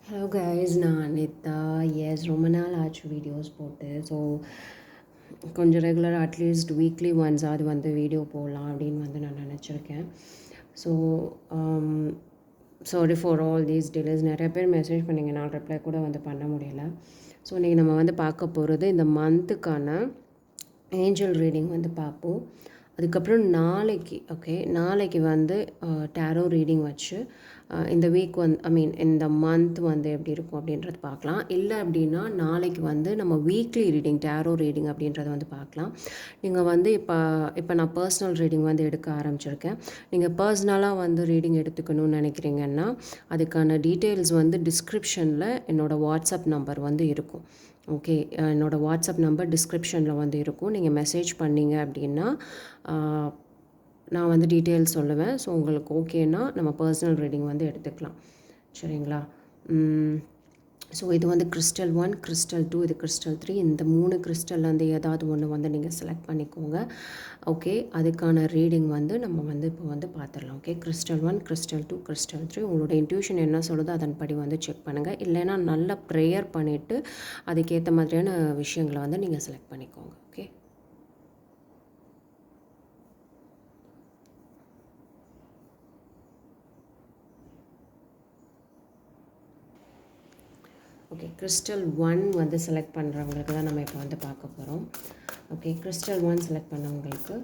Hello guys, நான் Anitha. S, ரொம்ப நாள் ஆச்சு வீடியோஸ் போட்டு. ஸோ கொஞ்சம் ரெகுலராக அட்லீஸ்ட் வீக்லி ஒன்ஸ் அது வந்து வீடியோ போடலாம் அப்படின்னு வந்து நான் நினச்சிருக்கேன். So sorry for all these delays. நிறைய பேர் மெசேஜ் பண்ணிங்க, நான் ரிப்ளை கூட வந்து பண்ண முடியல. ஸோ இன்றைக்கி நம்ம வந்து பார்க்க போகிறது இந்த மந்த்துக்கான ஏஞ்சல் ரீடிங் வந்து பார்ப்போம். அதுக்கப்புறம் நாளைக்கு வந்து டேரோ ரீடிங் வச்சு இந்த வீக் இந்த மந்த் வந்து எப்படி இருக்கும் அப்படின்றது பார்க்கலாம். இல்லை அப்படின்னா நாளைக்கு வந்து நம்ம வீக்லி ரீடிங், டேரோ ரீடிங் அப்படின்றத வந்து பார்க்கலாம். நீங்கள் வந்து இப்போ நான் பர்சனல் ரீடிங் வந்து எடுக்க ஆரம்பிச்சிருக்கேன். நீங்கள் பர்சனலாக வந்து ரீடிங் எடுத்துக்கணும்னு நினைக்கிறீங்கன்னா அதுக்கான டீட்டெயில்ஸ் வந்து டிஸ்கிரிப்ஷனில் என்னோடய வாட்ஸ்அப் நம்பர் வந்து இருக்கும். ஓகே, என்னோடய வாட்ஸ்அப் நம்பர் டிஸ்கிரிப்ஷனில் வந்து இருக்கும். நீங்கள் மெசேஜ் பண்ணிங்க அப்படின்னா நான் வந்து டீட்டெயில்ஸ் சொல்லுவேன். ஸோ உங்களுக்கு ஓகேன்னா நம்ம பர்சனல் ரீடிங் வந்து எடுத்துக்கலாம். சரிங்களா? ஸோ இது வந்து கிறிஸ்டல் 1, கிறிஸ்டல் 2, இது கிறிஸ்டல் 3. இந்த 3 கிறிஸ்டல்லேருந்து ஏதாவது ஒன்று வந்து நீங்கள் செலக்ட் பண்ணிக்கோங்க. ஓகே, அதுக்கான ரீடிங் வந்து நம்ம வந்து இப்போ வந்து பார்த்துடலாம். Okay, crystal 1, crystal 2, crystal 3. உங்களோட இன்ட்யூஷன் என்ன சொல்லுதோ அதன்படி வந்து செக் பண்ணுங்கள். இல்லைன்னா நல்லா ப்ரேயர் பண்ணிவிட்டு அதுக்கேற்ற மாதிரியான விஷயங்களை வந்து நீங்கள் செலக்ட் பண்ணிக்கோங்க. Okay, okay. கிறிஸ்டல் 1 வந்து செலக்ட் பண்ணுறவங்களுக்கு தான் நம்ம இப்போ வந்து பார்க்க போகிறோம். ஓகே, கிறிஸ்டல் 1 செலக்ட் பண்ணவங்களுக்கு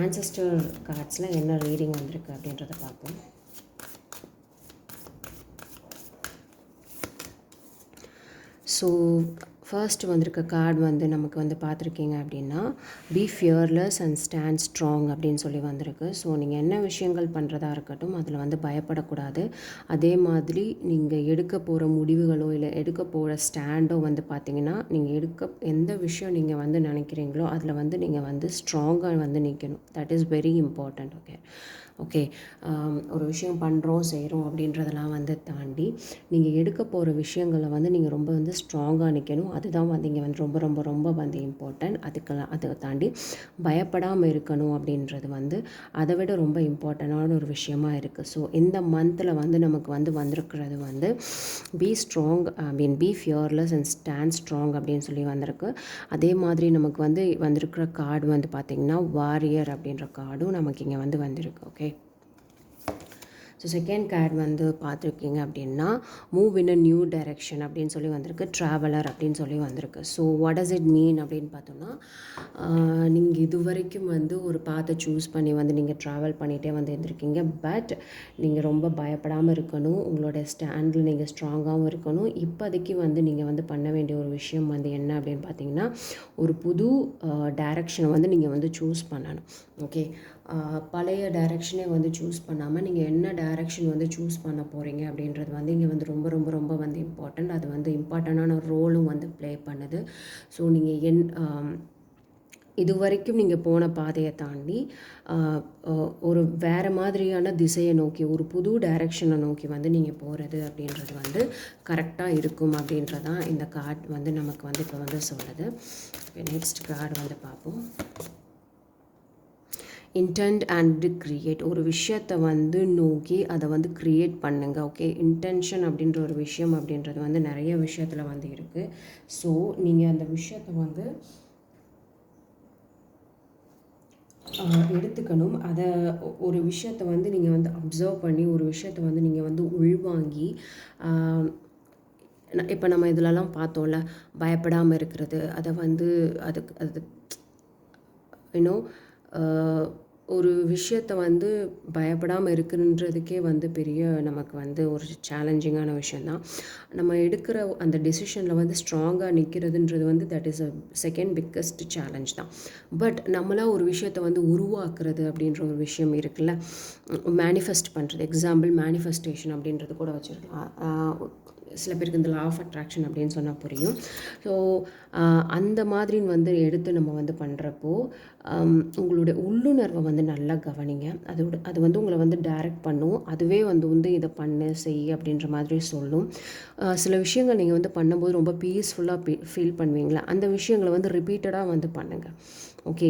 ஆன்செஸ்டர் கார்ட்ஸில் என்ன ரீடிங் வந்திருக்கு அப்படின்றத பார்ப்போம். ஸோ ஃபர்ஸ்ட் வந்திருக்க கார்டு வந்து நமக்கு வந்து பார்த்துருக்கீங்க அப்படின்னா, be fearless and stand strong அப்படின்னு சொல்லி வந்திருக்கு. ஸோ நீங்கள் என்ன விஷயங்கள் பண்ணுறதா இருக்கட்டும் அதில் வந்து பயப்படக்கூடாது. அதே மாதிரி நீங்கள் எடுக்க போகிற முடிவுகளோ இல்லை எடுக்க போகிற ஸ்டாண்டோ வந்து பார்த்திங்கன்னா, நீங்கள் எந்த விஷயம் நீங்கள் வந்து நினைக்கிறீங்களோ அதில் வந்து நீங்கள் வந்து ஸ்ட்ராங்காக வந்து நிற்கணும். That is very important. Okay, ஒரு விஷயம் பண்ணுறோம் செய்கிறோம் அப்படின்றதெல்லாம் வந்து தாண்டி நீங்கள் எடுக்க போகிற விஷயங்களை வந்து நீங்கள் ரொம்ப வந்து ஸ்ட்ராங்காக நிற்கணும். அதுதான் வந்து இங்கே வந்து ரொம்ப ரொம்ப ரொம்ப வந்து இம்பார்ட்டன்ட். அதை தாண்டி பயப்படாமல் இருக்கணும் அப்படின்றது வந்து அதை விட ரொம்ப இம்பார்ட்டண்டான ஒரு விஷயமா இருக்குது. ஸோ இந்த மந்தில் வந்து நமக்கு வந்து வந்திருக்கிறது வந்து be strong, be fearless and stand strong அப்படின்னு சொல்லி வந்திருக்கு. அதே மாதிரி நமக்கு வந்து வந்திருக்கிற கார்டு வந்து பார்த்திங்கன்னா வாரியர் அப்படின்ற கார்டும் நமக்கு இங்கே வந்து வந்திருக்கு. ஓகே, ஸோ செகண்ட் கார்டு வந்து பார்த்துருக்கீங்க அப்படின்னா move in a new direction அப்படின்னு சொல்லி வந்திருக்கு. ட்ராவலர் அப்படின்னு சொல்லி வந்திருக்கு. So what does it mean அப்படின்னு பார்த்தோன்னா, நீங்கள் இது வரைக்கும் வந்து ஒரு பாத்தை சூஸ் பண்ணி வந்து நீங்கள் ட்ராவல் பண்ணிகிட்டே வந்து இருந்திருக்கீங்க. பட் நீங்கள் ரொம்ப பயப்படாமல் இருக்கணும். உங்களோட ஸ்டாண்டில் நீங்கள் ஸ்ட்ராங்காகவும் இருக்கணும். இப்போதைக்கு வந்து நீங்கள் வந்து பண்ண வேண்டிய ஒரு விஷயம் வந்து என்ன அப்படின்னு பார்த்தீங்கன்னா, ஒரு புது டைரெக்ஷனை வந்து நீங்கள் வந்து சூஸ் பண்ணணும். ஓகே, பழைய டைரெக்ஷனே வந்து சூஸ் பண்ணாமல் நீங்கள் என்ன டைரெக்ஷன் வந்து சூஸ் பண்ண போகிறீங்க அப்படின்றது வந்து இங்கே வந்து ரொம்ப ரொம்ப ரொம்ப வந்து இம்பார்ட்டண்ட். அது வந்து இம்பார்ட்டண்டான ரோலும் வந்து ப்ளே பண்ணுது. ஸோ நீங்கள் இது வரைக்கும் நீங்கள் போன பாதையை தாண்டி ஒரு வேறு மாதிரியான திசையை நோக்கி, ஒரு புது டைரெக்ஷனை நோக்கி வந்து நீங்கள் போகிறது அப்படின்றது வந்து கரெக்டாக இருக்கும் அப்படின்றதான் இந்த கார்டு வந்து நமக்கு வந்து இப்போ வந்து சொல்லுது. நெக்ஸ்ட் கார்டு வந்து பார்ப்போம். Intend and create. ஒரு விஷயத்தை வந்து நோக்கி அதை வந்து க்ரியேட் பண்ணுங்க. ஓகே, இன்டென்ஷன் அப்படின்ற ஒரு விஷயம் அப்படின்றது வந்து நிறைய விஷயத்தில் வந்து இருக்குது. ஸோ நீங்கள் அந்த விஷயத்தை வந்து எடுத்துக்கணும். அதை ஒரு விஷயத்தை வந்து நீங்கள் வந்து அப்சர்வ் பண்ணி ஒரு விஷயத்தை வந்து நீங்கள் வந்து உள்வாங்கி, இப்போ நம்ம இதிலலாம் பார்த்தோம்ல, பயப்படாமல் இருக்கிறது, அதை வந்து அது இன்னும் ஒரு விஷயத்தை வந்து பயப்படாமல் இருக்குன்றதுக்கே வந்து பெரிய நமக்கு வந்து ஒரு சேலஞ்சிங்கான விஷயந்தான். நம்ம எடுக்கிற அந்த டெசிஷனில் வந்து ஸ்ட்ராங்காக நிற்கிறதுன்றது வந்து that is a second biggest challenge தான். பட் நம்மளாக ஒரு விஷயத்தை வந்து உருவாக்குறது அப்படின்ற ஒரு விஷயம் இருக்குல்ல, மேனிஃபெஸ்ட் பண்ணுறது. எக்ஸாம்பிள் மேனிஃபெஸ்டேஷன் அப்படின்றது கூட வச்சுருக்கலாம். சில பேருக்கு இந்த லா ஆஃப் அட்ராக்ஷன் அப்படின்னு சொன்னால் புரியும். ஸோ அந்த மாதிரின்னு வந்து எடுத்து நம்ம வந்து பண்ணுறப்போ உங்களுடைய உள்ளுணர்வை வந்து நல்லா கவனிங்க. அது வந்து உங்களை வந்து டைரக்ட் பண்ணும். அதுவே வந்து இதை பண்ணு செய் அப்படின்ற மாதிரி சொல்லும். சில விஷயங்கள் நீங்கள் வந்து பண்ணும்போது ரொம்ப பீஸ்ஃபுல்லாக ஃபீல் பண்ணுவீங்களா, அந்த விஷயங்களை வந்து ரிப்பீட்டடாக வந்து பண்ணுங்கள். ஓகே,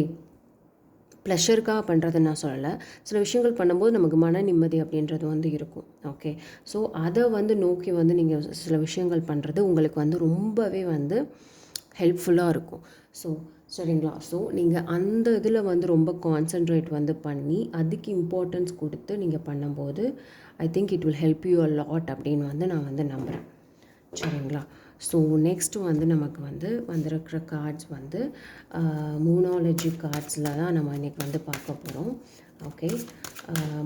ப்ளஷருக்காக பண்ணுறதுன்னு நான் சொல்லலை. சில விஷயங்கள் பண்ணும்போது நமக்கு மன நிம்மதி அப்படின்றது வந்து இருக்கும். ஓகே. ஸோ அதை வந்து நோக்கி வந்து நீங்கள் சில விஷயங்கள் பண்ணுறது உங்களுக்கு வந்து ரொம்பவே வந்து ஹெல்ப்ஃபுல்லாக இருக்கும். ஸோ சரிங்களா. ஸோ நீங்கள் அந்த இதில் வந்து ரொம்ப கான்சன்ட்ரேட் வந்து பண்ணி அதுக்கு இம்பார்ட்டன்ஸ் கொடுத்து நீங்கள் பண்ணும்போது I think it will help you a lot அப்படின்னு வந்து நான் வந்து நம்புகிறேன். சரிங்களா. ஸோ நெக்ஸ்ட்டு வந்து நமக்கு வந்து வந்திருக்கிற கார்ட்ஸ் வந்து மூனாலஜி கார்ட்ஸில் தான் நம்ம இன்றைக்கி வந்து பார்க்க போகிறோம். ஓகே.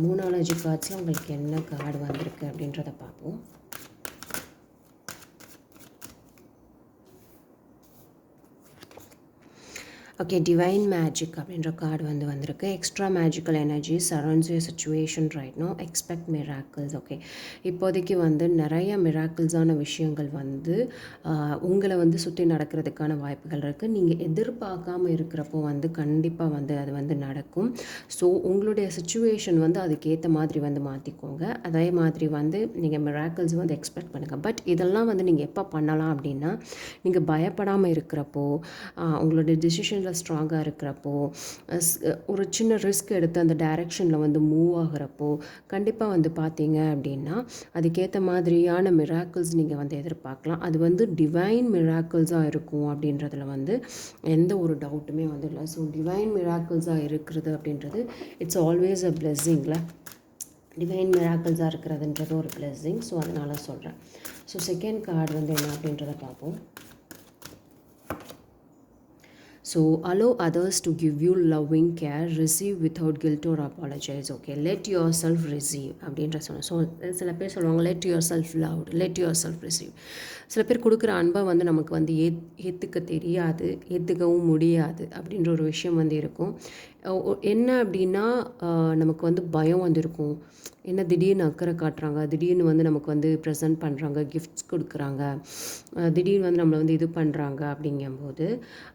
மூனாலஜி கார்ட்ஸில் உங்களுக்கு என்ன கார்டு வந்திருக்கு அப்படின்றத பார்ப்போம். ஓகே. டிவைன் மேஜிக் அப்படின்ற கார்டு வந்து வந்திருக்கு. Extra magical energy surrounds your situation right now, expect miracles. Okay. இப்போதைக்கு வந்து நிறைய மிராக்கிள்ஸான விஷயங்கள் வந்து உங்களை வந்து சுற்றி நடக்கிறதுக்கான வாய்ப்புகள் இருக்குது. நீங்கள் எதிர்பார்க்காம இருக்கிறப்போ வந்து கண்டிப்பாக வந்து அது வந்து நடக்கும். ஸோ உங்களுடைய சிச்சுவேஷன் வந்து அதுக்கேற்ற மாதிரி வந்து மாற்றிக்கோங்க. அதே மாதிரி வந்து நீங்கள் மிராக்கிள்ஸ் வந்து எக்ஸ்பெக்ட் பண்ணுங்கள். பட் இதெல்லாம் வந்து நீங்கள் எப்போ பண்ணலாம் அப்படின்னா, நீங்கள் பயப்படாமல் இருக்கிறப்போ, உங்களுடைய டிசிஷனில் ஸ்ட்ராங்காக இருக்கிறப்போ, ஒரு சின்ன ரிஸ்க் எடுத்து அந்த டைரெக்ஷனில் வந்து மூவ் ஆகிறப்போ கண்டிப்பாக வந்து பார்த்தீங்க அப்படின்னா அதுக்கேற்ற மாதிரியான மிராக்கிள்ஸ் நீங்கள் வந்து எதிர்பார்க்கலாம். அது வந்து டிவைன் மிராக்கிள்ஸாக இருக்கும் அப்படின்றதுல வந்து எந்த ஒரு டவுட்டுமே வந்து இல்லை. ஸோ டிவைன் மிராக்கிள்ஸாக இருக்கிறது அப்படின்றது இட்ஸ் ஆல்வேஸ் அ பிளெஸ்ஸிங்கில். டிவைன் மிராக்கிள்ஸாக இருக்கிறதுன்றது ஒரு பிளெஸ்ஸிங். ஸோ அதனால் சொல்கிறேன். ஸோ செகண்ட் கார்டு வந்து என்ன அப்படின்றத பார்ப்போம். So allow others to give you loving care, receive without guilt or apologize. Okay, let yourself receive அப்படின்ற சொன்னேன். ஸோ சில பேர் சொல்லுவாங்க let yourself love, let yourself receive. சில பேர் கொடுக்குற அன்பை வந்து நமக்கு வந்து ஏற்றுக்க தெரியாது, ஏற்றுக்கவும் முடியாது அப்படின்ற ஒரு விஷயம் வந்து இருக்கும். என்ன அப்படின்னா நமக்கு வந்து பயம் வந்து இருக்கும். என்ன திடீர்னு அக்கறை காட்டுறாங்க, திடீர்னு வந்து நமக்கு வந்து ப்ரெசென்ட் பண்ணுறாங்க, கிஃப்ட்ஸ் கொடுக்குறாங்க, திடீர்னு வந்து நம்மளை வந்து இது பண்ணுறாங்க அப்படிங்கும்போது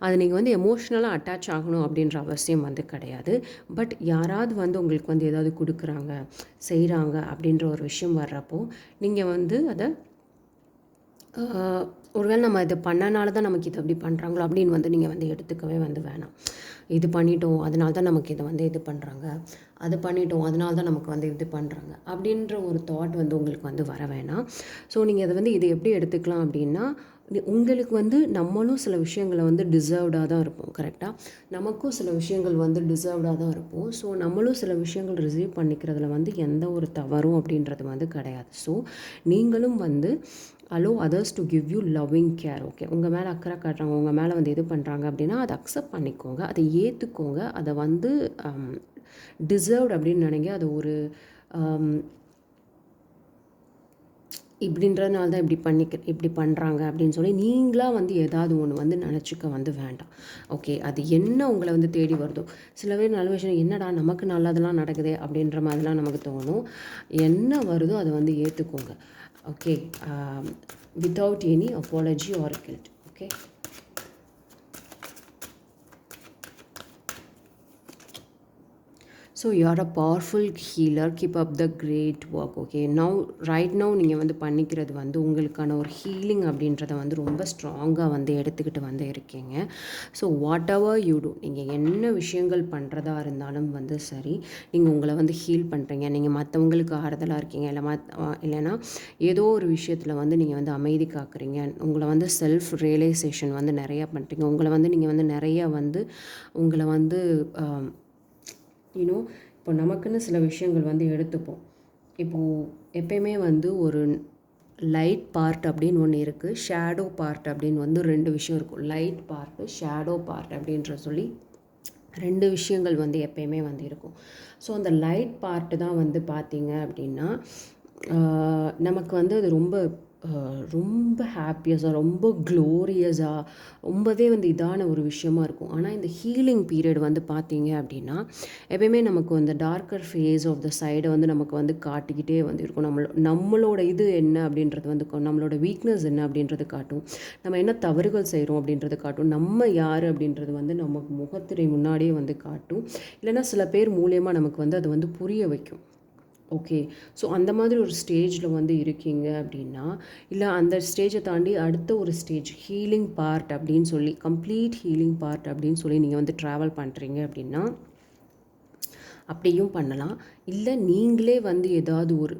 அது நீங்கள் வந்து எமோஷ்னலாக அட்டாச் ஆகணும் அப்படின்ற அவசியம் வந்து கிடையாது. பட் யாராவது வந்து உங்களுக்கு வந்து ஏதாவது கொடுக்குறாங்க, செய்கிறாங்க அப்படின்ற ஒரு விஷயம் வர்றப்போ நீங்கள் வந்து அதை ஒருவேளை நம்ம இது பண்ணனால தான் நமக்கு இது அப்படி பண்ணுறாங்களோ அப்படின்னு வந்து நீங்கள் வந்து எடுத்துக்கவே வந்து வேணாம். இது பண்ணிட்டோம் அதனால தான் நமக்கு இதை வந்து இது பண்ணுறாங்க, அது பண்ணிட்டோம் அதனால தான் நமக்கு வந்து இது பண்ணுறாங்க அப்படின்ற ஒரு தாட் வந்து உங்களுக்கு வந்து வர வேணாம். ஸோ நீங்கள் அதை வந்து இது எப்படி எடுத்துக்கலாம் அப்படின்னா, உங்களுக்கு வந்து நம்மளும் சில விஷயங்களை வந்து டிசர்வ்டாக தான் இருப்போம். கரெக்டாக நமக்கும் சில விஷயங்கள் வந்து டிசர்வ்டாக தான் இருப்போம். ஸோ நம்மளும் சில விஷயங்கள் ரிசீவ் பண்ணிக்கிறதுல வந்து எந்த ஒரு தவறும் அப்படின்றது வந்து கிடையாது. ஸோ நீங்களும் வந்து allow others to give you loving care. Okay. உங்கள் மேலே அக்கறை காட்டுறாங்க, உங்கள் மேலே வந்து இது பண்ணுறாங்க அப்படின்னா அதை அக்செப்ட் பண்ணிக்கோங்க, அதை ஏற்றுக்கோங்க. அதை வந்து டிசர்வ்ட் அப்படின்னு நினைங்க. அது ஒரு இப்படின்றதுனால தான் இப்படி பண்ணுறாங்க அப்படின்னு சொல்லி நீங்களாக வந்து ஏதாவது ஒன்று வந்து நினச்சிக்க வந்து வேண்டாம். ஓகே. அது என்ன உங்களை வந்து தேடி வருதோ, சில பேர் நல்ல விஷயம் என்னடா நமக்கு நல்லதெல்லாம் நடக்குதே அப்படின்ற மாதிரிலாம் நமக்கு தோணும். என்ன வருதோ அதை வந்து ஏற்றுக்கோங்க. Okay. Without any apology or guilt. Okay. So you are a powerful healer, keep up the great work. Okay. Right now நீங்கள் வந்து பண்ணிக்கிறது வந்து உங்களுக்கான ஒரு ஹீலிங் அப்படின்றத வந்து ரொம்ப ஸ்ட்ராங்காக வந்து எடுத்துக்கிட்டு வந்து இருக்கீங்க. So whatever you do, நீங்கள் என்ன விஷயங்கள் பண்ணுறதா இருந்தாலும் வந்து சரி, நீங்கள் உங்களை வந்து ஹீல் பண்ணுறீங்க, நீங்கள் மற்றவங்களுக்கு ஆறுதலாக இருக்கீங்க, இல்லைன்னா ஏதோ ஒரு விஷயத்தில் வந்து நீங்கள் வந்து அமைதி காக்குறீங்க, உங்களை வந்து செல்ஃப் ரியலைசேஷன் வந்து நிறையா பண்ணுறீங்க, உங்களை வந்து நீங்கள் வந்து நிறையா வந்து உங்களை வந்து இப்போ நமக்குன்னு சில விஷயங்கள் வந்து எடுத்துப்போம். இப்போது எப்பயுமே வந்து ஒரு லைட் பார்ட் அப்படின்னு ஒன்று இருக்குது, ஷேடோ பார்ட் அப்படின்னு வந்து 2 விஷயம் இருக்கும். லைட் பார்ட்டு, ஷேடோ பார்ட் அப்படின்ற சொல்லி 2 விஷயங்கள் வந்து எப்பயுமே வந்து இருக்கும். ஸோ அந்த லைட் பார்ட்டு தான் வந்து பார்த்தீங்க அப்படின்னா நமக்கு வந்து அது ரொம்ப ரொம்ப ஹாப்பியஸாக, ரொம்ப க்ளோரியஸாக, ரொம்பவே வந்து இதான ஒரு விஷயமா இருக்கும். ஆனால் இந்த ஹீலிங் பீரியட் வந்து பார்த்தீங்க அப்படின்னா எப்பயுமே நமக்கு வந்து டார்க்கர் ஃபேஸ் ஆஃப் த சைடை வந்து நமக்கு வந்து காட்டிக்கிட்டே வந்து இருக்கும். நம்மளோட இது என்ன அப்படின்றது வந்து நம்மளோட வீக்னஸ் என்ன அப்படின்றது காட்டும், நம்ம என்ன தவறுகள் செய்கிறோம் அப்படின்றது காட்டும், நம்ம யார் அப்படின்றது வந்து நமக்கு முகத்திரை முன்னாடியே வந்து காட்டும். இல்லைன்னா சில பேர் மூலியமாக நமக்கு வந்து அது வந்து புரிய வைக்கும். ஓகே. ஸோ அந்த மாதிரி ஒரு ஸ்டேஜில் வந்து இருக்கீங்க அப்படின்னா, இல்லை அந்த ஸ்டேஜை தாண்டி அடுத்த ஒரு ஸ்டேஜ் ஹீலிங் பார்ட் அப்படின்னு சொல்லி, கம்ப்ளீட் ஹீலிங் பார்ட் அப்படின்னு சொல்லி நீங்கள் வந்து ட்ராவல் பண்ணுறீங்க அப்படின்னா அப்படியும் பண்ணலாம். இல்லை நீங்களே வந்து ஏதாவது ஒரு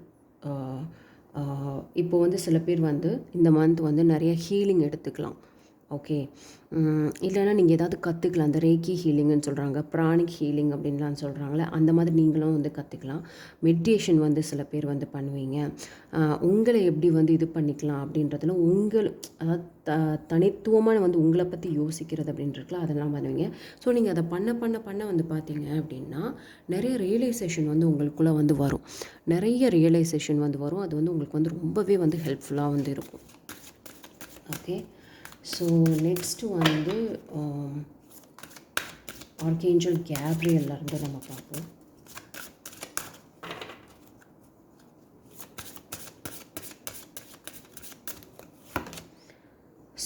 இப்போ வந்து சில பேர் வந்து இந்த மந்த் வந்து நிறைய ஹீலிங் எடுத்துக்கலாம். ஓகே. இல்லைனா நீங்கள் ஏதாவது கற்றுக்கலாம். அந்த ரேக்கி ஹீலிங்குன்னு சொல்கிறாங்க, ப்ராணிக் ஹீலிங் அப்படின்லாம் சொல்கிறாங்களே, அந்த மாதிரி நீங்களும் வந்து கற்றுக்கலாம். மெடிடேஷன் வந்து சில பேர் வந்து பண்ணுவீங்க. உங்களை எப்படி வந்து இது பண்ணிக்கலாம் அப்படின்றதுல அதாவது தனித்துவமான வந்து உங்களை பற்றி யோசிக்கிறது அப்படின்றதுலாம் அதெல்லாம் பண்ணுவீங்க. ஸோ நீங்கள் அதை பண்ண பண்ண பண்ண வந்து பார்த்தீங்க அப்படின்னா நிறைய ரியலைசேஷன் வந்து உங்களுக்குள்ளே வந்து வரும். நிறைய ரியலைசேஷன் வந்து வரும். அது வந்து உங்களுக்கு வந்து ரொம்பவே வந்து ஹெல்ப்ஃபுல்லாக வந்து இருக்கும். ஓகே. ஸோ நெக்ஸ்ட்டு வந்து ஆர்கேஞ்சல் கேப்ரியல்லேருந்து நம்ம பார்ப்போம்.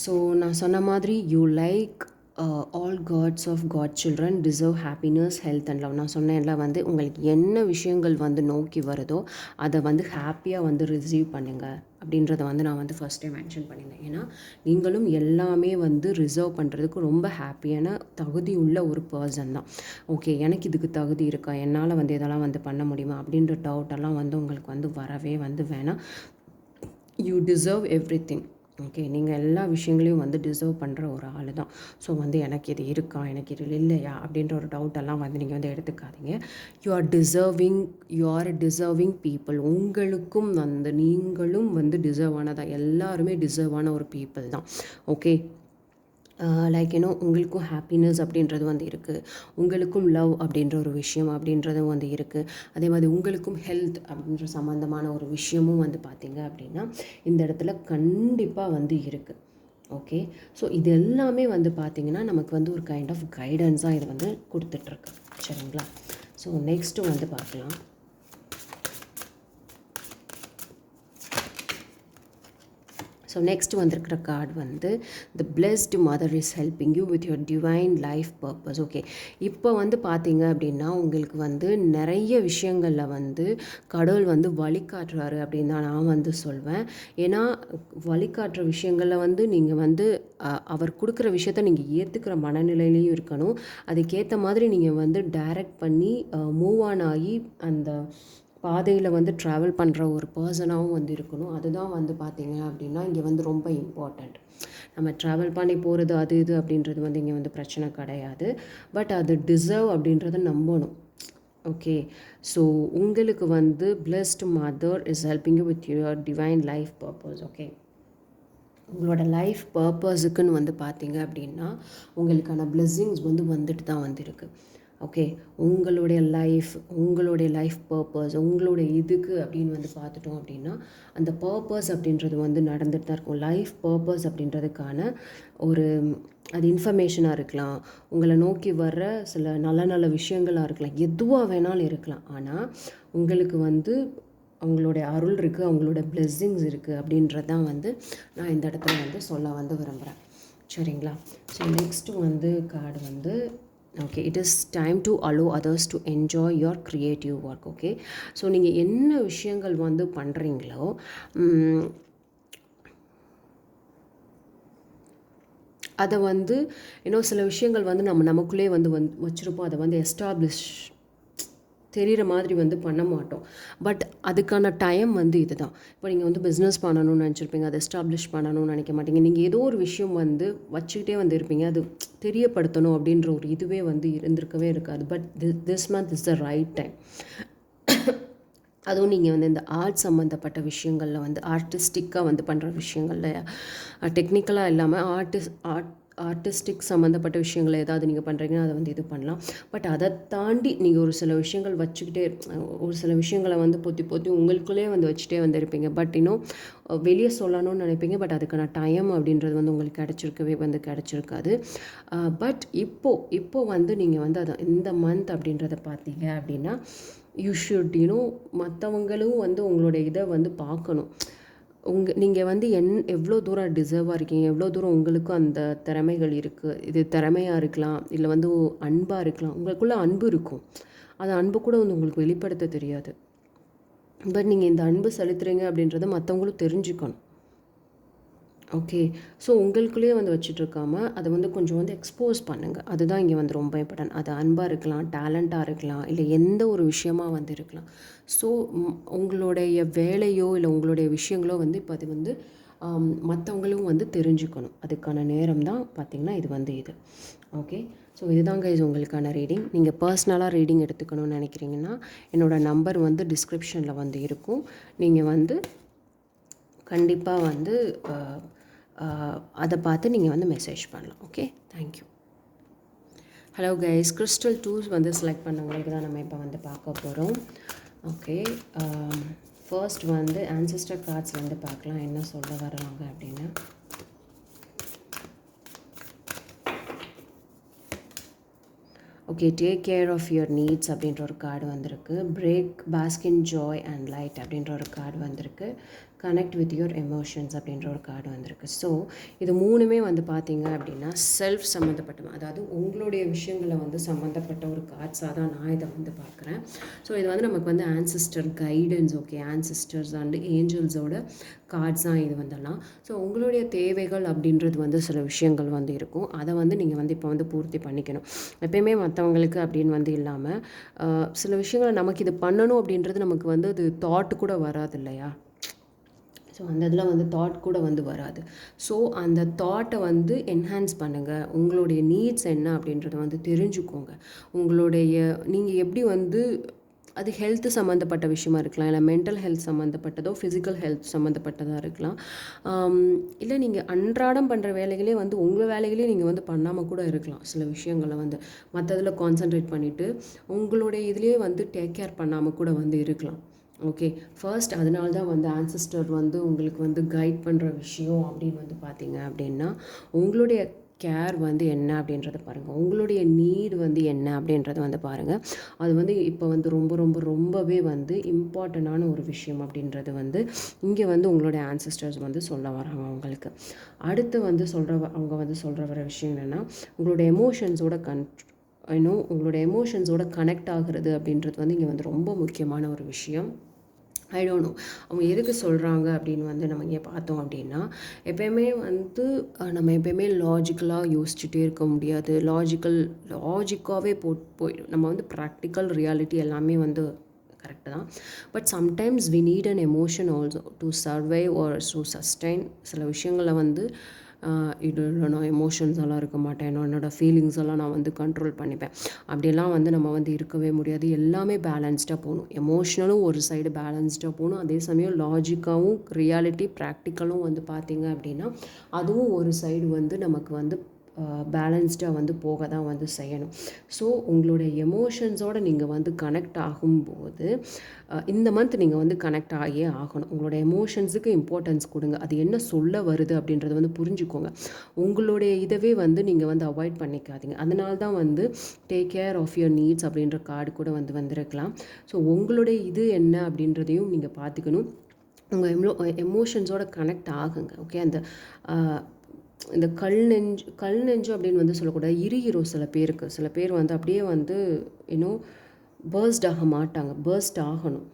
ஸோ நான் சொன்ன மாதிரி you like all God's of God children deserve happiness, health and love. நான் சொன்னேன்ல வந்து உங்களுக்கு என்ன விஷயங்கள் வந்து நோக்கி வருதோ அதை வந்து ஹாப்பியாக வந்து ரிசீவ் பண்ணுங்கள் அப்படின்றத வந்து நான் வந்து ஃபஸ்ட்டே மென்ஷன் பண்ணியிருந்தேன். ஏன்னா நீங்களும் எல்லாமே வந்து ரிசர்வ் பண்ணுறதுக்கு ரொம்ப ஹாப்பியான தகுதி உள்ள ஒரு பர்சன் தான். ஓகே, எனக்கு இதுக்கு தகுதி இருக்கா, என்னால் வந்து இதெல்லாம் வந்து பண்ண முடியுமா அப்படின்ற டவுட்டெல்லாம் வந்து உங்களுக்கு வந்து வரவே வந்து வேணாம். You deserve every thing. Okay, நீங்கள் எல்லா விஷயங்களையும் வந்து டிசர்வ் பண்ணுற ஒரு ஆள் தான். ஸோ வந்து எனக்கு இது இருக்கா, எனக்கு இது இல்லையா அப்படின்ற ஒரு டவுட்டெல்லாம் வந்து நீங்கள் வந்து எடுத்துக்காதீங்க. You are deserving people. உங்களுக்கும் வந்து நீங்களும் வந்து டிசர்வ் ஆனதான். எல்லாருமே டிசர்வான ஒரு பீப்புள் தான். ஓகே, லைக் உங்களுக்கும் ஹாப்பினஸ் அப்படின்றது வந்து இருக்குது, உங்களுக்கும் லவ் அப்படின்ற ஒரு விஷயம் அப்படின்றதும் வந்து இருக்குது. அதே மாதிரி உங்களுக்கும் ஹெல்த் அப்படின்ற சம்மந்தமான ஒரு விஷயமும் வந்து பார்த்திங்க அப்படின்னா இந்த இடத்துல கண்டிப்பாக வந்து இருக்குது. ஓகே, ஸோ இது எல்லாமே வந்து பார்த்திங்கன்னா நமக்கு வந்து ஒரு கைண்ட் ஆஃப் கைடன்ஸாக இது வந்து கொடுத்துட்ருக்கு. சரிங்களா? ஸோ நெக்ஸ்ட்டு வந்து பார்க்கலாம். ஸோ நெக்ஸ்ட் வந்திருக்கிற கார்டு வந்து the blessed mother is helping you with your divine life purpose. Okay, இப்போ வந்து பார்த்தீங்க அப்படின்னா உங்களுக்கு வந்து நிறைய விஷயங்களில் வந்து கடவுள் வந்து வழிகாட்டுறாரு அப்படின்னு தான் நான் வந்து சொல்வேன். ஏன்னா வழிகாட்டுற விஷயங்களில் வந்து நீங்கள் வந்து அவர் கொடுக்குற விஷயத்த நீங்கள் ஏற்றுக்கிற மனநிலையிலையும் இருக்கணும். அதுக்கேற்ற மாதிரி நீங்கள் வந்து டைரக்ட் பண்ணி மூவ் ஆன் ஆகி அந்த பாதையில் வந்து ட்ராவல் பண்ணுற ஒரு பர்சனாகவும் வந்து இருக்கணும். அதுதான் வந்து பார்த்திங்க அப்படின்னா இங்கே வந்து ரொம்ப இம்பார்ட்டண்ட். நம்ம ட்ராவல் பண்ணி போகிறது அது இது அப்படின்றது வந்து இங்கே வந்து பிரச்சனை கிடையாது. பட் அது டிசர்வ் அப்படின்றத நம்பணும். ஓகே, ஸோ உங்களுக்கு வந்து blessed mother is helping you with your divine life purpose. Okay, உங்களோட லைஃப் பர்பஸுக்குன்னு வந்து பார்த்தீங்க அப்படின்னா உங்களுக்கான பிளெஸ்ஸிங்ஸ் வந்து வந்துட்டு தான் வந்திருக்கு. ஓகே, உங்களுடைய லைஃப் பர்பஸ் உங்களுடைய இதுக்கு அப்படின்னு வந்து பார்த்துட்டோம் அப்படின்னா அந்த பர்பஸ் அப்படின்றது வந்து நடந்துட்டு தான் இருக்கும். லைஃப் பர்பஸ் அப்படின்றதுக்கான ஒரு அது இன்ஃபர்மேஷனாக இருக்கலாம், உங்களை நோக்கி வர்ற சில நல்ல நல்ல விஷயங்களாக இருக்கலாம், எதுவாக வேணாலும் இருக்கலாம். ஆனால் உங்களுக்கு வந்து அவங்களுடைய அருள் இருக்குது, அவங்களோட பிளெஸ்ஸிங்ஸ் இருக்குது அப்படின்றது தான் வந்து நான் இந்த இடத்துல வந்து சொல்ல வந்து விரும்புகிறேன். சரிங்களா? ஸோ நெக்ஸ்ட்டு வந்து கார்டு வந்து okay, it is time to allow others to enjoy your creative work. Okay, so நீங்கள் என்ன விஷயங்கள் வந்து பண்ணுறீங்களோ அதை வந்து சில விஷயங்கள் வந்து நமக்குள்ளே வந்து வச்சுருப்போம். அதை வந்து எஸ்டாப்ளிஷ் தெரிகிற மாதிரி வந்து பண்ண மாட்டோம். பட் அதுக்கான டைம் வந்து இது தான். இப்போ நீங்கள் வந்து பிஸ்னஸ் பண்ணணும்னு நினச்சிருப்பீங்க, அதை எஸ்டாப்ளிஷ் பண்ணணும்னு நினைக்க மாட்டீங்க. நீங்கள் ஏதோ ஒரு விஷயம் வந்து வச்சுக்கிட்டே வந்து இருப்பீங்க, அது தெரியப்படுத்தணும் அப்படின்ற ஒரு இதுவே வந்து இருந்திருக்கவே இருக்காது. But this month is the right time. அதுவும் நீங்கள் வந்து இந்த ஆர்ட் சம்மந்தப்பட்ட விஷயங்களில் வந்து ஆர்டிஸ்டிக்காக வந்து பண்ணுற விஷயங்களில் டெக்னிக்கலாக இல்லாமல் ஆர்டிஸ்டிக் சம்மந்தப்பட்ட விஷயங்களை ஏதாவது நீங்கள் பண்ணுறீங்கன்னா அதை வந்து இது பண்ணலாம். பட் அதை தாண்டி நீங்கள் ஒரு சில விஷயங்கள் வச்சுக்கிட்டே ஒரு சில விஷயங்களை வந்து பொத்தி உங்களுக்குள்ளே வந்து வச்சுட்டே வந்து இருப்பீங்க. பட் இன்னும் வெளியே சொல்லணும்னு நினைப்பீங்க. பட் அதுக்கான டைம் அப்படின்றது வந்து உங்களுக்கு கிடச்சிருக்காது. பட் இப்போது வந்து நீங்கள் வந்து அதை இந்த மந்த் அப்படின்றத பார்த்தீங்க அப்படின்னா யூ ஷுட் மற்றவங்களும் வந்து உங்களுடைய இதை வந்து பார்க்கணும். நீங்கள் வந்து எவ்வளோ தூரம் டிசர்வாக இருக்கீங்க, எவ்வளோ தூரம் உங்களுக்கும் அந்த திறமைகள் இருக்குது. இது திறமையாக இருக்கலாம், இல்லை வந்து அன்பாக இருக்கலாம். உங்களுக்குள்ளே அன்பு இருக்கும், அந்த அன்பு கூட வந்து உங்களுக்கு வெளிப்படுத்த தெரியாது. பட் நீங்கள் இந்த அன்பு செலுத்துறீங்க அப்படின்றத மற்றவங்களும் தெரிஞ்சுக்கணும். ஓகே. ஸோ உங்களுக்குள்ளேயே வந்து வச்சுட்ருக்காம அதை வந்து கொஞ்சம் வந்து எக்ஸ்போஸ் பண்ணுங்கள். அதுதான் இங்கே வந்து ரொம்ப இம்பார்ட்டன்ட். அது அன்பாக இருக்கலாம், டேலண்ட்டாக இருக்கலாம், இல்லை எந்த ஒரு விஷயமா வந்து இருக்கலாம். ஸோ உங்களுடைய வேலையோ இல்லை உங்களுடைய விஷயங்களோ வந்து இப்போ அது வந்து மற்றவங்களும் வந்து தெரிஞ்சுக்கணும். அதுக்கான நேரம் தான் பார்த்திங்கன்னா இது வந்து இது. ஓகே. ஸோ இதுதாங்க இது உங்களுக்கான ரீடிங். நீங்கள் பர்சனலாக ரீடிங் எடுத்துக்கணும்னு நினைக்கிறீங்கன்னா என்னோடய நம்பர் வந்து டிஸ்கிரிப்ஷனில் வந்து இருக்கும். நீங்கள் வந்து கண்டிப்பாக வந்து அதை பார்த்து நீங்கள் வந்து மெசேஜ் பண்ணலாம். Okay, thank you. Hello guys, crystal tools வந்து செலக்ட் பண்ணவங்களுக்கு தான் நம்ம இப்போ வந்து பார்க்க போகிறோம். ஓகே, ஃபர்ஸ்ட் வந்து ஆன்செஸ்டர் கார்ட்ஸ் வந்து பார்க்கலாம் என்ன சொல்ல வர்றாங்க அப்படின்னு. Okay, take care of your needs அப்படின்ற ஒரு கார்டு வந்திருக்கு. Break bask in joy and light அப்படின்ற ஒரு கார்டு வந்திருக்கு. கனெக்ட் வித் யுவர் எமோஷன்ஸ் அப்படின்ற ஒரு கார்டு வந்திருக்கு. ஸோ இது மூணுமே வந்து பார்த்தீங்க அப்படின்னா செல்ஃப் சம்மந்தப்பட்ட, அதாவது உங்களுடைய விஷயங்களை வந்து சம்மந்தப்பட்ட ஒரு கார்ட்ஸாக தான் நான் இதை வந்து பார்க்குறேன். ஸோ இது வந்து நமக்கு வந்து ancestor guidance, okay, ancestors and ஏஞ்சல்ஸோட கார்ட்ஸ் தான் இது வந்துடலாம். ஸோ உங்களுடைய தேவைகள் அப்படின்றது வந்து சில விஷயங்கள் வந்து இருக்கும். அதை வந்து நீங்கள் வந்து இப்போ வந்து பூர்த்தி பண்ணிக்கணும். எப்பயுமே மற்றவங்களுக்கு அப்படின்னு வந்து இல்லாமல் சில விஷயங்களை நமக்கு இது பண்ணணும் அப்படின்றது நமக்கு வந்து அது தாட்டு கூட வராது இல்லையா? ஸோ அந்த இதில் வந்து தாட் கூட வந்து வராது. ஸோ அந்த தாட்டை வந்து என்ஹான்ஸ் பண்ணுங்கள். உங்களுடைய நீட்ஸ் என்ன அப்படின்றத வந்து தெரிஞ்சுக்கோங்க. உங்களுடைய நீங்கள் எப்படி வந்து அது ஹெல்த் சம்மந்தப்பட்ட விஷயமா இருக்கலாம், இல்லை மென்டல் ஹெல்த் சம்மந்தப்பட்டதோ ஃபிசிக்கல் ஹெல்த் சம்மந்தப்பட்டதாக இருக்கலாம். இல்லை நீங்கள் அன்றாடம் பண்ணுற வேலைகளே வந்து உங்கள் வேலைகளே நீங்கள் வந்து பண்ணாமல் கூட இருக்கலாம். சில விஷயங்களை வந்து மற்றதில் கான்சன்ட்ரேட் பண்ணிவிட்டு உங்களுடைய இதுலேயே வந்து டேக் கேர் பண்ணாமல் கூட வந்து இருக்கலாம். ஓகே, ஃபர்ஸ்ட் அதனால தான் வந்து ஆன்சிஸ்டர் வந்து உங்களுக்கு வந்து கைட் பண்ணுற விஷயம் அப்படின்னு வந்து பார்த்தீங்க அப்படின்னா உங்களுடைய கேர் வந்து என்ன அப்படின்றத பாருங்கள். உங்களுடைய நீட் வந்து என்ன அப்படின்றத வந்து பாருங்கள். அது வந்து இப்போ வந்து ரொம்ப ரொம்ப ரொம்பவே வந்து இம்பார்ட்டண்ட்டான ஒரு விஷயம் அப்படின்றது வந்து இங்கே வந்து உங்களுடைய ஆன்சிஸ்டர்ஸ் வந்து சொல்ல வராங்க உங்களுக்கு. அடுத்து வந்து அவங்க வந்து சொல்கிற வர விஷயம் என்னென்னா உங்களுடைய எமோஷன்ஸோட உங்களுடைய எமோஷன்ஸோட கனெக்ட் ஆகிறது அப்படின்றது வந்து இங்கே வந்து ரொம்ப முக்கியமான ஒரு விஷயம். ஐ டோன்ட் நோ அவங்க எதுக்கு சொல்கிறாங்க அப்படின்னு வந்து நம்ம இங்கே பார்த்தோம் அப்படின்னா எப்போயுமே வந்து நம்ம எப்போயுமே லாஜிக்கலாக யோசிச்சுட்டே இருக்க முடியாது. லாஜிக்காகவே போயிடும். நம்ம வந்து ப்ராக்டிக்கல் ரியாலிட்டி எல்லாமே வந்து கரெக்டு தான். But sometimes we need an emotion also to survive or to sustain. சில விஷயங்களை வந்து இது நான் எமோஷன்ஸ் எல்லாம் இருக்க மாட்டேன், என்னோடய ஃபீலிங்ஸ் எல்லாம் நான் வந்து கண்ட்ரோல் பண்ணிப்பேன் அப்படியெல்லாம் வந்து நம்ம வந்து இருக்கவே முடியாது. எல்லாமே பேலன்ஸ்டாக போகணும். எமோஷ்னலும் ஒரு சைடு பேலன்ஸ்டாக போகணும், அதே சமயம் லாஜிக்காகவும் ரியாலிட்டி ப்ராக்டிக்கலும் வந்து பார்த்திங்க அப்படின்னா அதுவும் ஒரு சைடு வந்து நமக்கு வந்து பேலன்ஸ்டாக வந்து போக தான் வந்து செய்யணும். ஸோ உங்களுடைய எமோஷன்ஸோடு நீங்கள் வந்து கனெக்ட் ஆகும்போது இந்த மந்த் நீங்கள் வந்து கனெக்ட் ஆகியே ஆகணும். உங்களோட எமோஷன்ஸுக்கு இம்பார்ட்டன்ஸ் கொடுங்க. அது என்ன சொல்ல வருது அப்படின்றத வந்து புரிஞ்சுக்கோங்க. உங்களுடைய இதவே வந்து நீங்கள் வந்து அவாய்ட் பண்ணிக்காதீங்க. அதனால தான் வந்து take care of your needs அப்படின்ற கார்டு கூட வந்து வந்திருக்கலாம். ஸோ உங்களுடைய இது என்ன அப்படின்றதையும் நீங்கள் பார்த்துக்கணும். உங்கள் எமோஷன்ஸோட கனெக்ட் ஆகுங்க. ஓகே, அந்த இந்த கல் நெஞ்சு அப்படின்னு வந்து சொல்லக்கூடாது, இறுகிரும் சில பேர் வந்து அப்படியே வந்து இன்னும் பர்ஸ்ட் ஆக மாட்டாங்க. பர்ஸ்ட் ஆகணும்.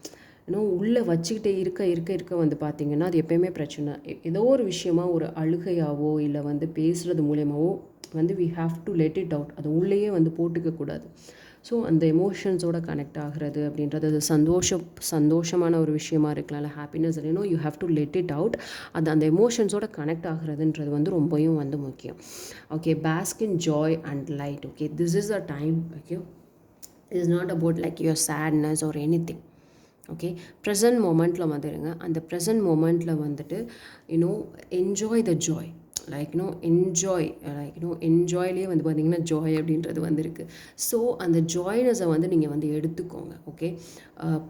இன்னும் உள்ளே வச்சுக்கிட்டே இருக்க வந்து பார்த்திங்கன்னா அது எப்போயுமே பிரச்சனை. ஏதோ ஒரு விஷயமா ஒரு அழுகையாவோ இல்லை வந்து பேசுகிறது மூலியமாவோ வந்து we have to let it out. அது உள்ளேயே வந்து போட்டுக்கக்கூடாது. ஸோ அந்த எமோஷன்ஸோட கனெக்ட் ஆகிறது அப்படின்றது அது சந்தோஷமான ஒரு விஷயமா இருக்கலாம், இல்லை ஹாப்பினஸ் இல்லைனோ you have to let it out. அது அந்த எமோஷன்ஸோட கனெக்ட் ஆகிறதுன்றது வந்து ரொம்பவும் வந்து முக்கியம். Okay, bask in joy and light. Okay, this is a time. Okay, it's not about like your sadness or anything. Okay, present மொமெண்ட்டில் வந்துடுங்க. அந்த ப்ரெசன்ட் மொமெண்ட்டில் வந்துட்டு என்ஜாய் த ஜாய். என்ஜாய்லேயே வந்து பார்த்திங்கன்னா ஜாய் அப்படின்றது வந்திருக்கு. ஸோ அந்த ஜாய்னஸை வந்து நீங்கள் வந்து எடுத்துக்கோங்க. ஓகே,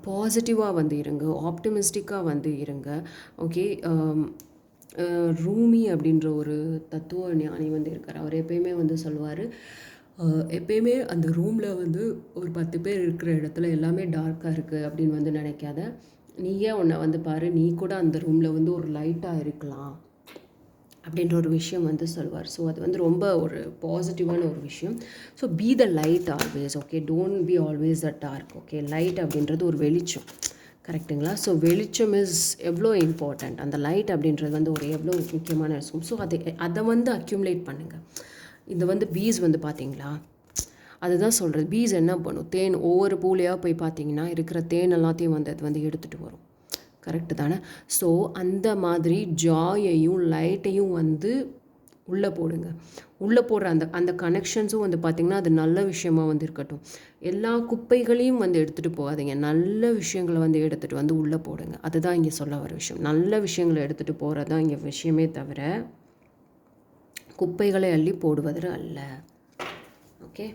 பாசிட்டிவாக வந்து இருங்க, ஆப்டிமிஸ்டிக்காக வந்து இருங்க. ஓகே, ரூமி அப்படின்ற ஒரு தத்துவ ஞானி வந்து இருக்கார். அவர் எப்பயுமே வந்து சொல்லுவார், எப்பயுமே அந்த ரூமில் வந்து ஒரு 10 பேர் இருக்கிற இடத்துல எல்லாமே டார்க்காக இருக்குது அப்படின்னு வந்து நினைக்காத. நீயே உன்னை வந்து பாரு, நீ கூட அந்த ரூமில் வந்து ஒரு லைட்டாக இருக்கலாம் அப்படின்ற ஒரு விஷயம் வந்து சொல்வார். ஸோ அது வந்து ரொம்ப ஒரு பாசிட்டிவான ஒரு விஷயம். So be the light always. Okay, don't be always the dark. Okay, light அப்படின்றது ஒரு வெளிச்சம். கரெக்டுங்களா? ஸோ வெளிச்சம் இஸ் எவ்வளோ இம்பார்ட்டண்ட், அந்த லைட் அப்படின்றது வந்து ஒரு எவ்வளோ முக்கியமான விஷயம். ஸோ அதை வந்து அக்யூமுலேட் பண்ணுங்கள். இது வந்து பீஸ் வந்து பார்த்தீங்களா, அதுதான் சொல்கிறது. பீஸ் என்ன பண்ணும், தேன் ஒவ்வொரு பூலையாக போய் பார்த்தீங்கன்னா இருக்கிற தேன் எல்லாத்தையும் வந்து அது வந்து எடுத்துகிட்டு வரும். கரெக்டு தானே? ஸோ அந்த மாதிரி ஜாயையும் லைட்டையும் வந்து உள்ளே போடுங்க. உள்ளே போடுற அந்த அந்த கனெக்ஷன்ஸும் வந்து பார்த்திங்கன்னா அது நல்ல விஷயமா வந்து இருக்கட்டும். எல்லா குப்பைகளையும் வந்து எடுத்துகிட்டு போகாதீங்க. நல்ல விஷயங்களை வந்து எடுத்துகிட்டு வந்து உள்ளே போடுங்க. அதுதான் இங்கே சொல்ல வர விஷயம். நல்ல விஷயங்களை எடுத்துகிட்டு போகிறது தான் இங்கே விஷயமே தவிர குப்பைகளை அள்ளி போடுவது அல்ல. Okay.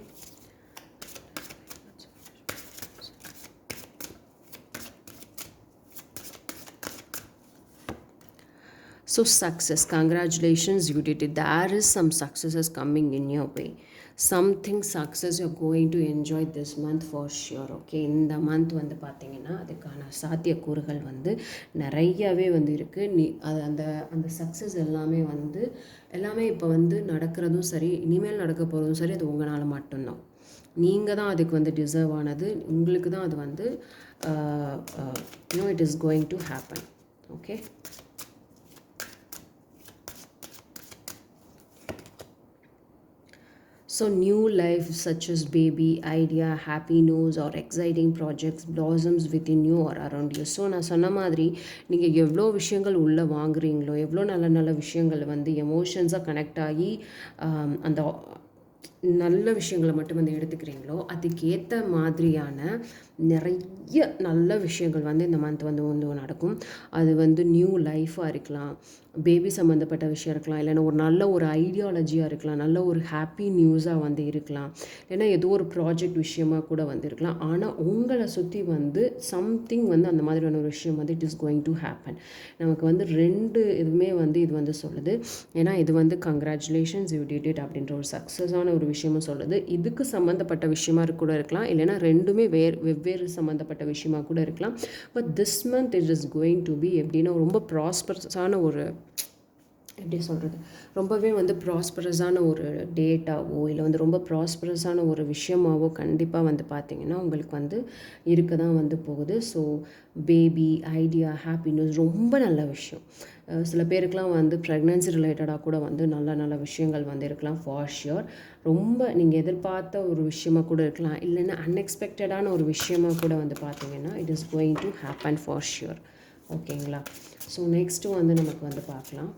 So success, congratulations, you did it. There is some successes coming in your way. Something success you're going to enjoy this month for sure. Okay, இந்த மந்த் வந்து பார்த்தீங்கன்னா அதுக்கான சாத்தியக்கூறுகள் வந்து நிறையவே வந்து இருக்குது. அது அந்த அந்த சக்ஸஸ் எல்லாமே இப்போ வந்து நடக்கிறதும் சரி, இனிமேல் நடக்க போகிறதும் சரி, அது உங்களால் மட்டும்தான். நீங்கள் தான் அதுக்கு வந்து டிசர்வ் ஆனது. உங்களுக்கு தான் அது வந்து it is going to happen. Okay. So new life such as baby, idea, happy news or exciting projects blossoms within you or around you. So நான் சொன்ன மாதிரி நீங்கள் எவ்வளோ விஷயங்கள் உள்ளே வாங்குறீங்களோ, எவ்வளோ நல்ல நல்ல விஷயங்கள் வந்து எமோஷன்ஸாக கனெக்ட் ஆகி அந்த நல்ல விஷயங்களை மட்டும் வந்து எடுத்துக்கிறீங்களோ, அதுக்கேற்ற மாதிரியான நிறைய நல்ல விஷயங்கள் வந்து இந்த மந்த் வந்து நடக்கும். அது வந்து நியூ லைஃபாக இருக்கலாம், பேபி சம்மந்தப்பட்ட விஷயம் இருக்கலாம், இல்லைன்னா ஒரு நல்ல ஒரு ஐடியாலஜியாக இருக்கலாம், நல்ல ஒரு ஹாப்பி நியூஸாக வந்து இருக்கலாம், இல்லைன்னா ஏதோ ஒரு ப்ராஜெக்ட் விஷயமாக கூட வந்து இருக்கலாம். ஆனால் உங்களை சுற்றி வந்து சம்திங் வந்து அந்த மாதிரியான ஒரு விஷயம் வந்து it is going to happen. நமக்கு வந்து இதுவுமே வந்து இது வந்து சொல்லுது. ஏன்னா இது வந்து கங்க்ராச்சுலேஷன்ஸ் யூ டிட் இட் அப்படின்ற ஒரு சக்ஸஸான ஒரு விஷயமும் சொல்லுது. இதுக்கு சம்மந்தப்பட்ட விஷயமா கூட இருக்கலாம், இல்லைன்னா ரெண்டுமே வெவ்வேறு சம்மந்தப்பட்ட விஷயமா கூட இருக்கலாம். But this month it is going to be எப்படின்னா ரொம்ப ப்ராஸ்பரஸான ஒரு, எப்படி சொல்கிறது, ரொம்பவே வந்து ப்ராஸ்பரஸான ஒரு டேட்டாவோ இல்லை வந்து ரொம்ப ப்ராஸ்பரஸான ஒரு விஷயமாவோ கண்டிப்பாக வந்து பார்த்திங்கன்னா உங்களுக்கு வந்து இருக்க தான் வந்து போகுது. So baby, idea, happy news ரொம்ப நல்ல விஷயம். சில பேருக்கெலாம் வந்து ப்ரெக்னன்சி ரிலேட்டடாக கூட வந்து நல்ல நல்ல விஷயங்கள் வந்து இருக்கலாம் ஃபார் ஷியோர். ரொம்ப நீங்கள் எதிர்பார்த்த ஒரு விஷயமாக கூட இருக்கலாம், இல்லைன்னா அன்எக்ஸ்பெக்டடான ஒரு விஷயமாக கூட வந்து பார்த்திங்கன்னா it is going to happen for sure. ஓகேங்களா? ஸோ நெக்ஸ்ட்டு வந்து நமக்கு வந்து பார்க்கலாம்.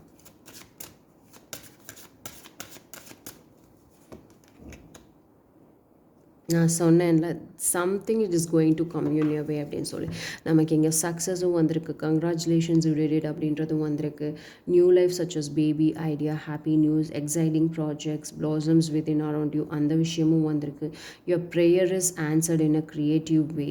நான் சொன்னேன்ல, something it is going to come Yoon your way அப்படின்னு சொல்லி. நமக்கு இங்கே சக்ஸஸும் வந்திருக்கு, கங்க்ராச்சுலேஷன்ஸ் யூ டிட் இட் அப்படின்றதும் வந்திருக்கு. New life such as baby, idea, happy news, exciting projects, blossoms within around you, அந்த விஷயமும் வந்திருக்கு. Your prayer is answered in a creative way.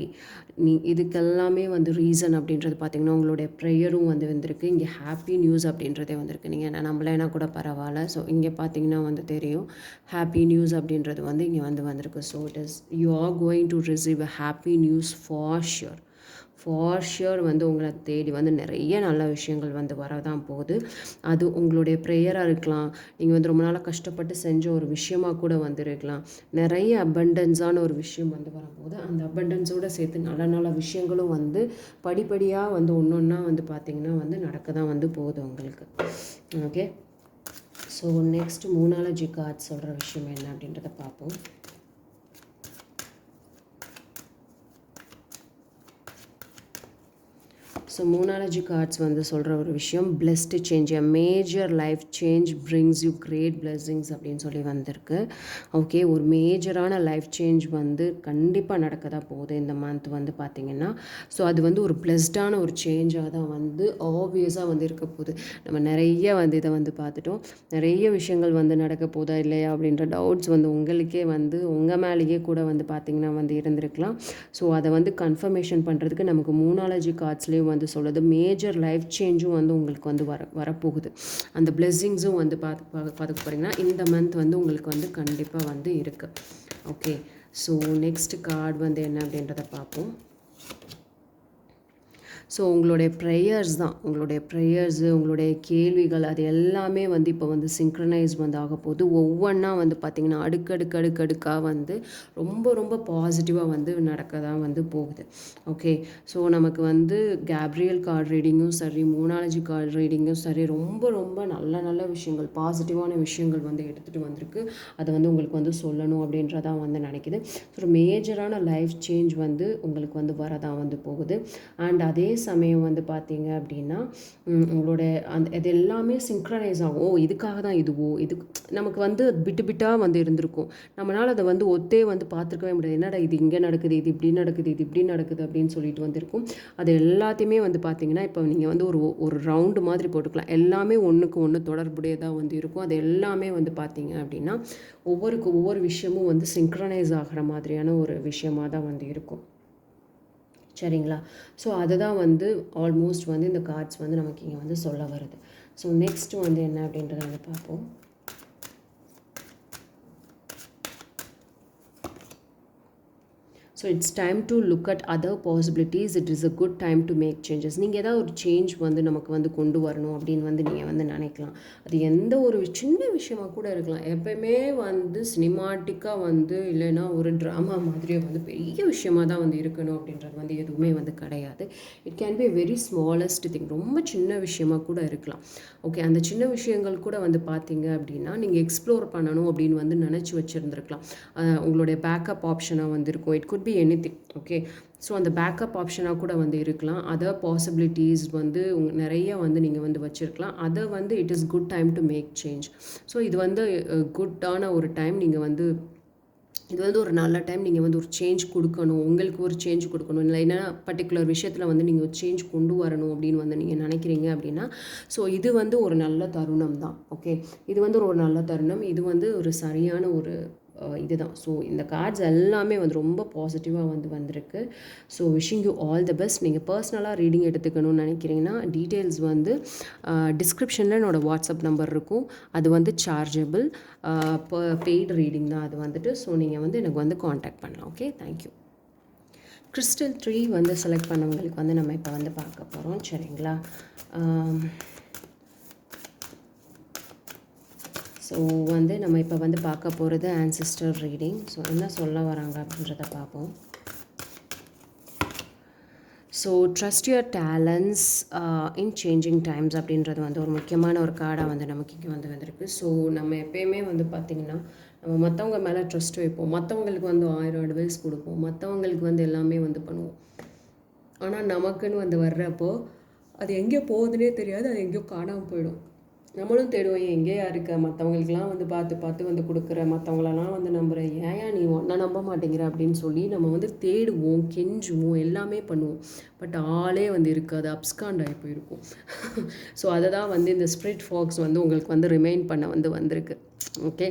இதுக்கெல்லாமே வந்து ரீசன் அப்படின்றது பார்த்திங்கன்னா உங்களுடைய ப்ரேயரும் வந்து வந்திருக்கு. இங்கே ஹாப்பி நியூஸ் அப்படின்றதே வந்திருக்கு. நீங்கள் என்ன நம்மளேனா கூட பரவாயில்ல. ஸோ இங்கே பார்த்திங்கன்னா வந்து தெரியும், ஹாப்பி நியூஸ் அப்படின்றது வந்து இங்கே வந்திருக்கு. So it is you are going to receive a happy news for sure வந்து உங்களை தேடி வந்து நிறைய நல்ல விஷயங்கள் வந்து வரதான் போகுது. அது உங்களுடைய ப்ரேயராக இருக்கலாம், நீங்கள் வந்து ரொம்ப நாளாக கஷ்டப்பட்டு செஞ்ச ஒரு விஷயமாக கூட வந்து இருக்கலாம். நிறைய அபண்டன்ஸான ஒரு விஷயம் வந்து வரும்போது அந்த அபண்டன்ஸோடு சேர்த்து நல்ல நல்ல விஷயங்களும் வந்து படிப்படியாக வந்து ஒன்றா வந்து பார்த்திங்கன்னா வந்து நடக்க தான் வந்து போகுது உங்களுக்கு. ஓகே. ஸோ நெக்ஸ்ட் மூனாலஜி கார்ட்ஸ் சொல்கிற விஷயம் என்ன அப்படின்றத பார்ப்போம். ஸோ மூனாலஜி கார்ட்ஸ் வந்து சொல்கிற ஒரு விஷயம், blessed change, a major life change brings you great blessings அப்படின்னு சொல்லி வந்திருக்கு. ஓகே, ஒரு மேஜரான லைஃப் சேஞ்ச் வந்து கண்டிப்பாக நடக்க தான் போகுது இந்த மந்த் வந்து பார்த்திங்கன்னா. ஸோ அது வந்து ஒரு பிளெஸ்டான ஒரு சேஞ்சாக தான் வந்து ஆப்வியஸாக வந்து இருக்க போகுது. நம்ம நிறைய வந்து இதை வந்து பார்த்துட்டோம். நிறைய விஷயங்கள் வந்து நடக்க போதா இல்லையா அப்படின்ற டவுட்ஸ் வந்து உங்களுக்கே வந்து உங்கள் மேலேயே கூட வந்து பார்த்திங்கன்னா வந்து இருந்திருக்கலாம். ஸோ அதை வந்து கன்ஃபர்மேஷன் பண்ணுறதுக்கு நமக்கு மூனாலஜி கார்ட்ஸ்லேயும் வந்து சொல்லுது, மேஜர் லைஃப் சேஞ்சும் வந்து உங்களுக்கு வந்து வரப்போகுது. அந்த பிளெஸ்ஸிங்ஸும் வந்து பார்த்துக்க போகிறீங்கன்னா இந்த மந்த் வந்து உங்களுக்கு வந்து கண்டிப்பாக வந்து இருக்குது. ஓகே. ஸோ நெக்ஸ்ட் கார்டு வந்து என்ன அப்படின்றத பார்ப்போம். ஸோ உங்களுடைய ப்ரேயர்ஸ் தான், உங்களுடைய ப்ரேயர்ஸு, உங்களுடைய கேள்விகள் அது எல்லாமே வந்து இப்போ வந்து சிங்க்ரனைஸ் வந்து ஆக போகுது. ஒவ்வொன்றா வந்து பார்த்திங்கன்னா அடுக்கடுக்காக வந்து ரொம்ப ரொம்ப பாசிட்டிவாக வந்து நடக்க தான் வந்து போகுது. ஓகே, ஸோ நமக்கு வந்து கேப்ரியல் கார்டு ரீடிங்கும் சரி, மூனாலஜி கார்டு ரீடிங்கும் சரி, ரொம்ப ரொம்ப நல்ல நல்ல விஷயங்கள், பாசிட்டிவான விஷயங்கள் வந்து எடுத்துகிட்டு வந்திருக்கு. அதை வந்து உங்களுக்கு வந்து சொல்லணும் அப்படின்றதான் வந்து நினைக்குது. ஸோ மேஜரான லைஃப் சேஞ்ச் வந்து உங்களுக்கு வந்து வரதான் வந்து போகுது. அண்ட் அதே சமயம் வந்து பார்த்தீங்க அப்படின்னா உங்களோட இது எல்லாமே சிங்க்ரனைஸ் ஆகும். ஓ இதுக்காக தான் இதுவோ, இதுக்கு நமக்கு வந்து பிட்டு பிட்டாக வந்து இருந்திருக்கும். நம்மளால் அதை வந்து ஒத்தே வந்து பார்த்துருக்கவே முடியாது. என்னடா இது இங்கே நடக்குது, இது இப்படி நடக்குது, இது இப்படி நடக்குது அப்படின்னு சொல்லிட்டு வந்திருக்கும். அது எல்லாத்தையுமே வந்து பார்த்தீங்கன்னா இப்போ நீங்கள் வந்து ஒரு ரவுண்டு மாதிரி போட்டுக்கலாம். எல்லாமே ஒன்றுக்கு ஒன்று தொடர்புடையதாக வந்து இருக்கும். அது எல்லாமே வந்து பார்த்தீங்க அப்படின்னா ஒவ்வொரு விஷயமும் வந்து சிங்க்ரனைஸ் ஆகிற மாதிரியான ஒரு விஷயமாக தான் வந்து இருக்கும். சரிங்களா? ஸோ அதுதான் வந்து ஆல்மோஸ்ட் வந்து இந்த கார்ட்ஸ் வந்து நமக்கு இங்கே வந்து சொல்ல வருது. ஸோ நெக்ஸ்ட் வந்து என்ன அப்படின்றத வந்து பார்ப்போம். So it's time to look at other possibilities. It is a good time to make changes. நீங்கள் ஏதாவது ஒரு சேஞ்ச் வந்து நமக்கு வந்து கொண்டு வரணும் அப்படின்னு வந்து நீங்கள் வந்து நினைக்கலாம். அது எந்த ஒரு சின்ன விஷயமாக கூட இருக்கலாம். எப்போயுமே வந்து சினிமாட்டிக்காக வந்து இல்லைன்னா ஒரு ட்ராமா மாதிரியே வந்து பெரிய விஷயமாக தான் வந்து இருக்கணும் அப்படின்றது வந்து எதுவுமே வந்து கிடையாது. It can be very smallest thing. ரொம்ப சின்ன விஷயமாக கூட இருக்கலாம். ஓகே, அந்த சின்ன விஷயங்கள் கூட வந்து பார்த்தீங்க அப்படின்னா நீங்கள் எக்ஸ்ப்ளோர் பண்ணணும் அப்படின்னு வந்து நினச்சி வச்சுருந்துருக்கலாம். உங்களுடைய பேக்கப் ஆப்ஷனாக வந்து இருக்கும். It could be anything. Okay, so அந்த பேக்கப் ஆப்ஷனாக கூட வந்து இருக்கலாம். அதர் பாசிபிலிட்டிஸ் வந்து நிறைய வந்து நீங்கள் வந்து வச்சுருக்கலாம். அதை வந்து it is good time to make change. So இது வந்து குட்டான ஒரு டைம். நீங்கள் வந்து இது வந்து ஒரு நல்ல டைம். நீங்கள் வந்து ஒரு சேஞ்ச் கொடுக்கணும், உங்களுக்கு ஒரு சேஞ்ச் கொடுக்கணும், இல்லைன்னா பர்டிகுலர் விஷயத்தில் வந்து நீங்கள் ஒரு சேஞ்ச் கொண்டு வரணும் அப்படின்னு வந்து நீங்கள் நினைக்கிறீங்க அப்படின்னா ஸோ இது வந்து ஒரு நல்ல தருணம் தான். ஓகே, இது வந்து ஒரு நல்ல தருணம். இது வந்து ஒரு சரியான ஒரு இதுதான். ஸோ இந்த கார்ட்ஸ் எல்லாமே வந்து ரொம்ப பாசிட்டிவாக வந்து வந்திருக்கு. So wishing you all the best. நீங்கள் பர்சனலாக ரீடிங் எடுத்துக்கணும்னு நினைக்கிறீங்கன்னா டீட்டெயில்ஸ் வந்து டிஸ்கிரிப்ஷனில் என்னோடய வாட்ஸ்அப் நம்பர் இருக்கும். அது வந்து சார்ஜபிள் பெய்டு ரீடிங் தான் அது வந்துட்டு. ஸோ நீங்கள் வந்து எனக்கு வந்து காண்டாக்ட் பண்ணலாம். Okay, thank you. கிறிஸ்டல் ட்ரீ வந்து செலக்ட் பண்ணவங்களுக்கு வந்து நம்ம இப்போ வந்து பார்க்க போகிறோம். சரிங்களா? ஸோ வந்து நம்ம இப்போ வந்து பார்க்க போகிறது ஆன்செஸ்டர் ரீடிங். ஸோ என்ன சொல்ல வராங்க அப்படின்றத பார்ப்போம். So trust your talents in changing times அப்படின்றது வந்து ஒரு முக்கியமான ஒரு கார்டாக வந்து நமக்கு இங்கே வந்து வந்திருக்கு. ஸோ நம்ம எப்போயுமே வந்து பார்த்திங்கன்னா நம்ம மற்றவங்க மேலே ட்ரஸ்ட் வைப்போம், மற்றவங்களுக்கு வந்து 1000 அட்வைஸ் கொடுப்போம், மற்றவங்களுக்கு வந்து எல்லாமே வந்து பண்ணுவோம். ஆனால் நமக்குன்னு வந்து வர்றப்போ அது எங்கே போகுதுன்னே தெரியாது, அது எங்கேயோ காணாமல் போயிடும். நம்மளும் தேடுவோம், எங்கேயா இருக்க, மற்றவங்களுக்கெல்லாம் வந்து பார்த்து வந்து கொடுக்குற, மற்றவங்களெல்லாம் வந்து நம்புகிறேன், ஏன் நீ ஒன்றை நம்ப மாட்டேங்கிற அப்படின்னு சொல்லி நம்ம வந்து தேடுவோம், கெஞ்சுவோம், எல்லாமே பண்ணுவோம். பட் ஆளே வந்து இருக்காது, அப்ஸ்காண்ட் ஆகி போயிருக்கும். ஸோ அதை தான் வந்து இந்த ஸ்பிரிட் ஃபாக்ஸ் வந்து உங்களுக்கு வந்து ரிமைண்ட் பண்ண வந்து வந்திருக்கு. Okay,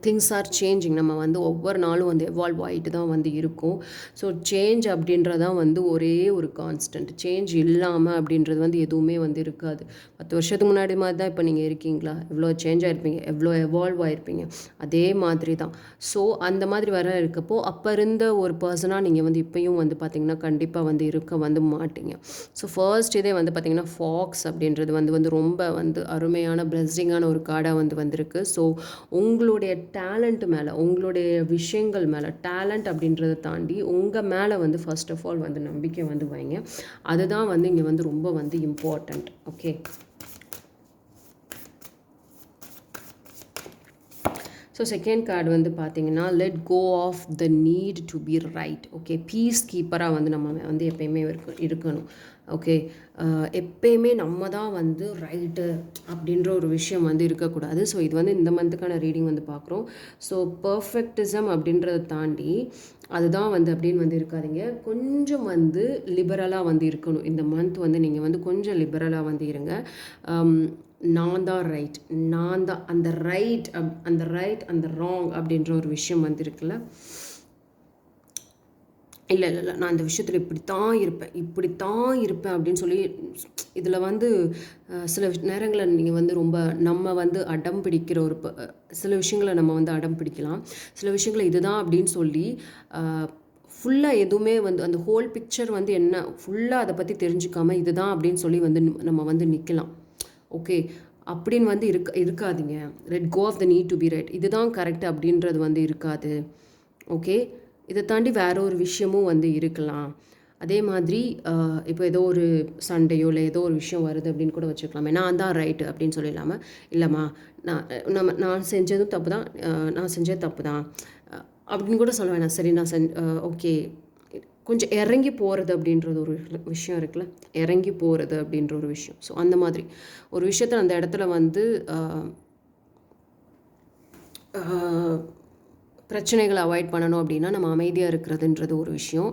things are changing. நம்ம வந்து ஒவ்வொரு நாளும் வந்து எவால்வ் ஆகிட்டு தான் வந்து இருக்கும். ஸோ சேஞ்ச் அப்படின்றதான் வந்து ஒரே ஒரு கான்ஸ்டன்ட். சேஞ்ச் இல்லாமல் அப்படின்றது வந்து எதுவுமே வந்து இருக்காது. 10 வருஷத்துக்கு முன்னாடி மாதிரி தான் இப்போ நீங்கள் இருக்கீங்களா? எவ்வளோ சேஞ்ச் ஆகிருப்பீங்க, எவ்வளோ எவால்வ் ஆகிருப்பீங்க, அதே மாதிரி தான். ஸோ அந்த மாதிரி வர இருக்கப்போ அப்போ இருந்த ஒரு பர்சனாக நீங்கள் வந்து இப்போயும் வந்து பார்த்திங்கன்னா கண்டிப்பாக வந்து இருக்க வந்து மாட்டீங்க. ஸோ ஃபர்ஸ்ட் இதே வந்து பார்த்திங்கன்னா ஃபாக்ஸ் அப்படின்றது வந்து ரொம்ப வந்து அருமையான பிளெஸ்ஸிங்கான ஒரு கார்டாக வந்து வந்திருக்கு. ஸோ உங்களுடைய டேலண்ட் மேலே, உங்களுடைய விஷயங்கள் மேலே, டேலண்ட் அப்படின்றத தாண்டி உங்கள் மேலே வந்து ஃபர்ஸ்ட் ஆஃப் ஆல் வந்து நம்பிக்கை வந்து வைங்க. அதுதான் வந்து இங்கே வந்து ரொம்ப வந்து important. Okay, so second card வந்து பார்த்தீங்கன்னா let go of the need to be right. Okay, peace கீப்பராக வந்து நம்ம வந்து எப்பயுமே இருக்கணும். ஓகே, எப்பயுமே நம்ம தான் வந்து ரைட்டு அப்படின்ற ஒரு விஷயம் வந்து இருக்கக்கூடாது. ஸோ இது வந்து இந்த மந்த்துக்கான ரீடிங் வந்து பார்க்குறோம். ஸோ பர்ஃபெக்டிசம் அப்படின்றத தாண்டி அதுதான் வந்து அப்படின்னு வந்து இருக்காதிங்க. கொஞ்சம் வந்து லிபரலாக வந்து இருக்கணும். இந்த மந்த் வந்து நீங்கள் வந்து கொஞ்சம் லிபரலாக வந்து இருங்க. நான் தான் ரைட், நான் தான் அந்த ரைட், அந்த ராங் அப்படின்ற ஒரு விஷயம் வந்து இருக்குல்ல, இல்லை நான் இந்த விஷயத்தில் இப்படித்தான் இருப்பேன் அப்படின்னு சொல்லி இதில் வந்து சில நேரங்களில் நீங்கள் வந்து ரொம்ப நம்ம வந்து அடம் பிடிக்கிற ஒரு சில விஷயங்களை நம்ம வந்து அடம் பிடிக்கலாம். சில விஷயங்களை இதுதான் அப்படின்னு சொல்லி ஃபுல்லாக எதுவுமே வந்து அந்த ஹோல் பிக்சர் வந்து என்ன ஃபுல்லாக அதை பற்றி தெரிஞ்சுக்காமல் இதுதான் அப்படின்னு சொல்லி வந்து நம்ம வந்து நிற்கலாம். ஓகே, அப்படின்னு வந்து இருக்காதீங்க. Let go of the need to be right. இதுதான் கரெக்ட் அப்படின்றது வந்து இருக்காது. ஓகே, இதை தாண்டி வேற ஒரு விஷயமும் வந்து இருக்கலாம். அதே மாதிரி இப்போ ஏதோ ஒரு சண்டையோ இல்லை ஏதோ ஒரு விஷயம் வருது அப்படின்னு கூட வச்சுக்கலாமே, நான் தான் ரைட்டு அப்படின்னு சொல்லிடலாமல், இல்லைம்மா நான் செஞ்சதும் தப்பு தான், நான் செஞ்சது தப்பு தான் அப்படின்னு கூட சொல்ல வேணாம். சரி நான் ஓகே, கொஞ்சம் இறங்கி போகிறது அப்படின்றது ஒரு விஷயம் இருக்குல்ல, இறங்கி போகிறது அப்படின்ற ஒரு விஷயம். ஸோ அந்த மாதிரி ஒரு விஷயத்த அந்த இடத்துல வந்து பிரச்சனைகளை அவாய்ட் பண்ணணும் அப்படின்னா நம்ம அமைதியாக இருக்கிறதுன்றது ஒரு விஷயம்.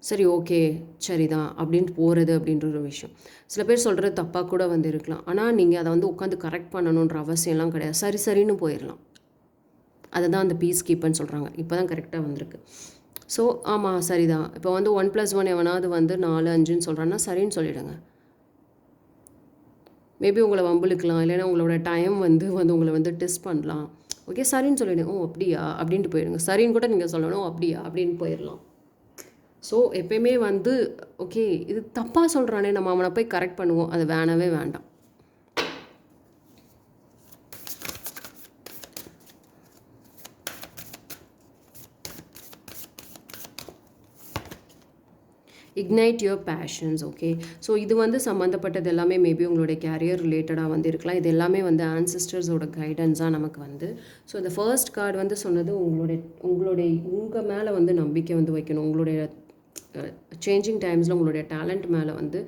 சரி ஓகே சரிதான் அப்படின்ட்டு போகிறது அப்படின்ற ஒரு விஷயம். சில பேர் சொல்கிறது தப்பாக கூட வந்து இருக்கலாம். ஆனால் நீங்கள் அதை வந்து உட்காந்து கரெக்ட் பண்ணணுன்ற அவசியம்லாம் கிடையாது. சரின்னு போயிடலாம். அதை தான் அந்த பீஸ் கீப்பர்னு சொல்கிறாங்க. இப்போ தான் கரெக்டாக வந்திருக்கு. ஸோ ஆமாம் சரிதான். இப்போ வந்து 1+1 எவனாவது வந்து 4, 5ன்னு சொல்கிறான்னா சரின்னு சொல்லிவிடுங்க. மேபி உங்களை வம்புழுக்கலாம், இல்லைன்னா உங்களோட டைம் வந்து உங்களை வந்து டெஸ்ட் பண்ணலாம். ஓகே சரின்னு சொல்லிவிடுங்க. ஓ அப்படியா அப்படின்ட்டு போயிடுங்க. சரின்னு கூட நீங்கள் சொல்லணும், அப்படியா அப்படின்னு போயிடலாம். ஸோ எப்பயுமே வந்து ஓகே இது தப்பாக சொல்கிறானே, நம்ம அவனை போய் கரெக்ட் பண்ணுவோம், அது வேணவே வேண்டாம். Ignite your passions. Okay, so இது வந்து சம்மந்தப்பட்டது எல்லாமே மேபி உங்களுடைய கேரியர் ரிலேட்டடாக வந்து இருக்கலாம். இது எல்லாமே வந்து ஆன்சிஸ்டர்ஸோட கைடன்ஸாக நமக்கு வந்து. ஸோ இந்த ஃபர்ஸ்ட் கார்டு வந்து சொன்னது உங்கள் மேலே வந்து நம்பிக்கை வந்து வைக்கணும். உங்களுடைய சேஞ்சிங் டைம்ஸில் உங்களுடைய டேலண்ட் மேலே வந்து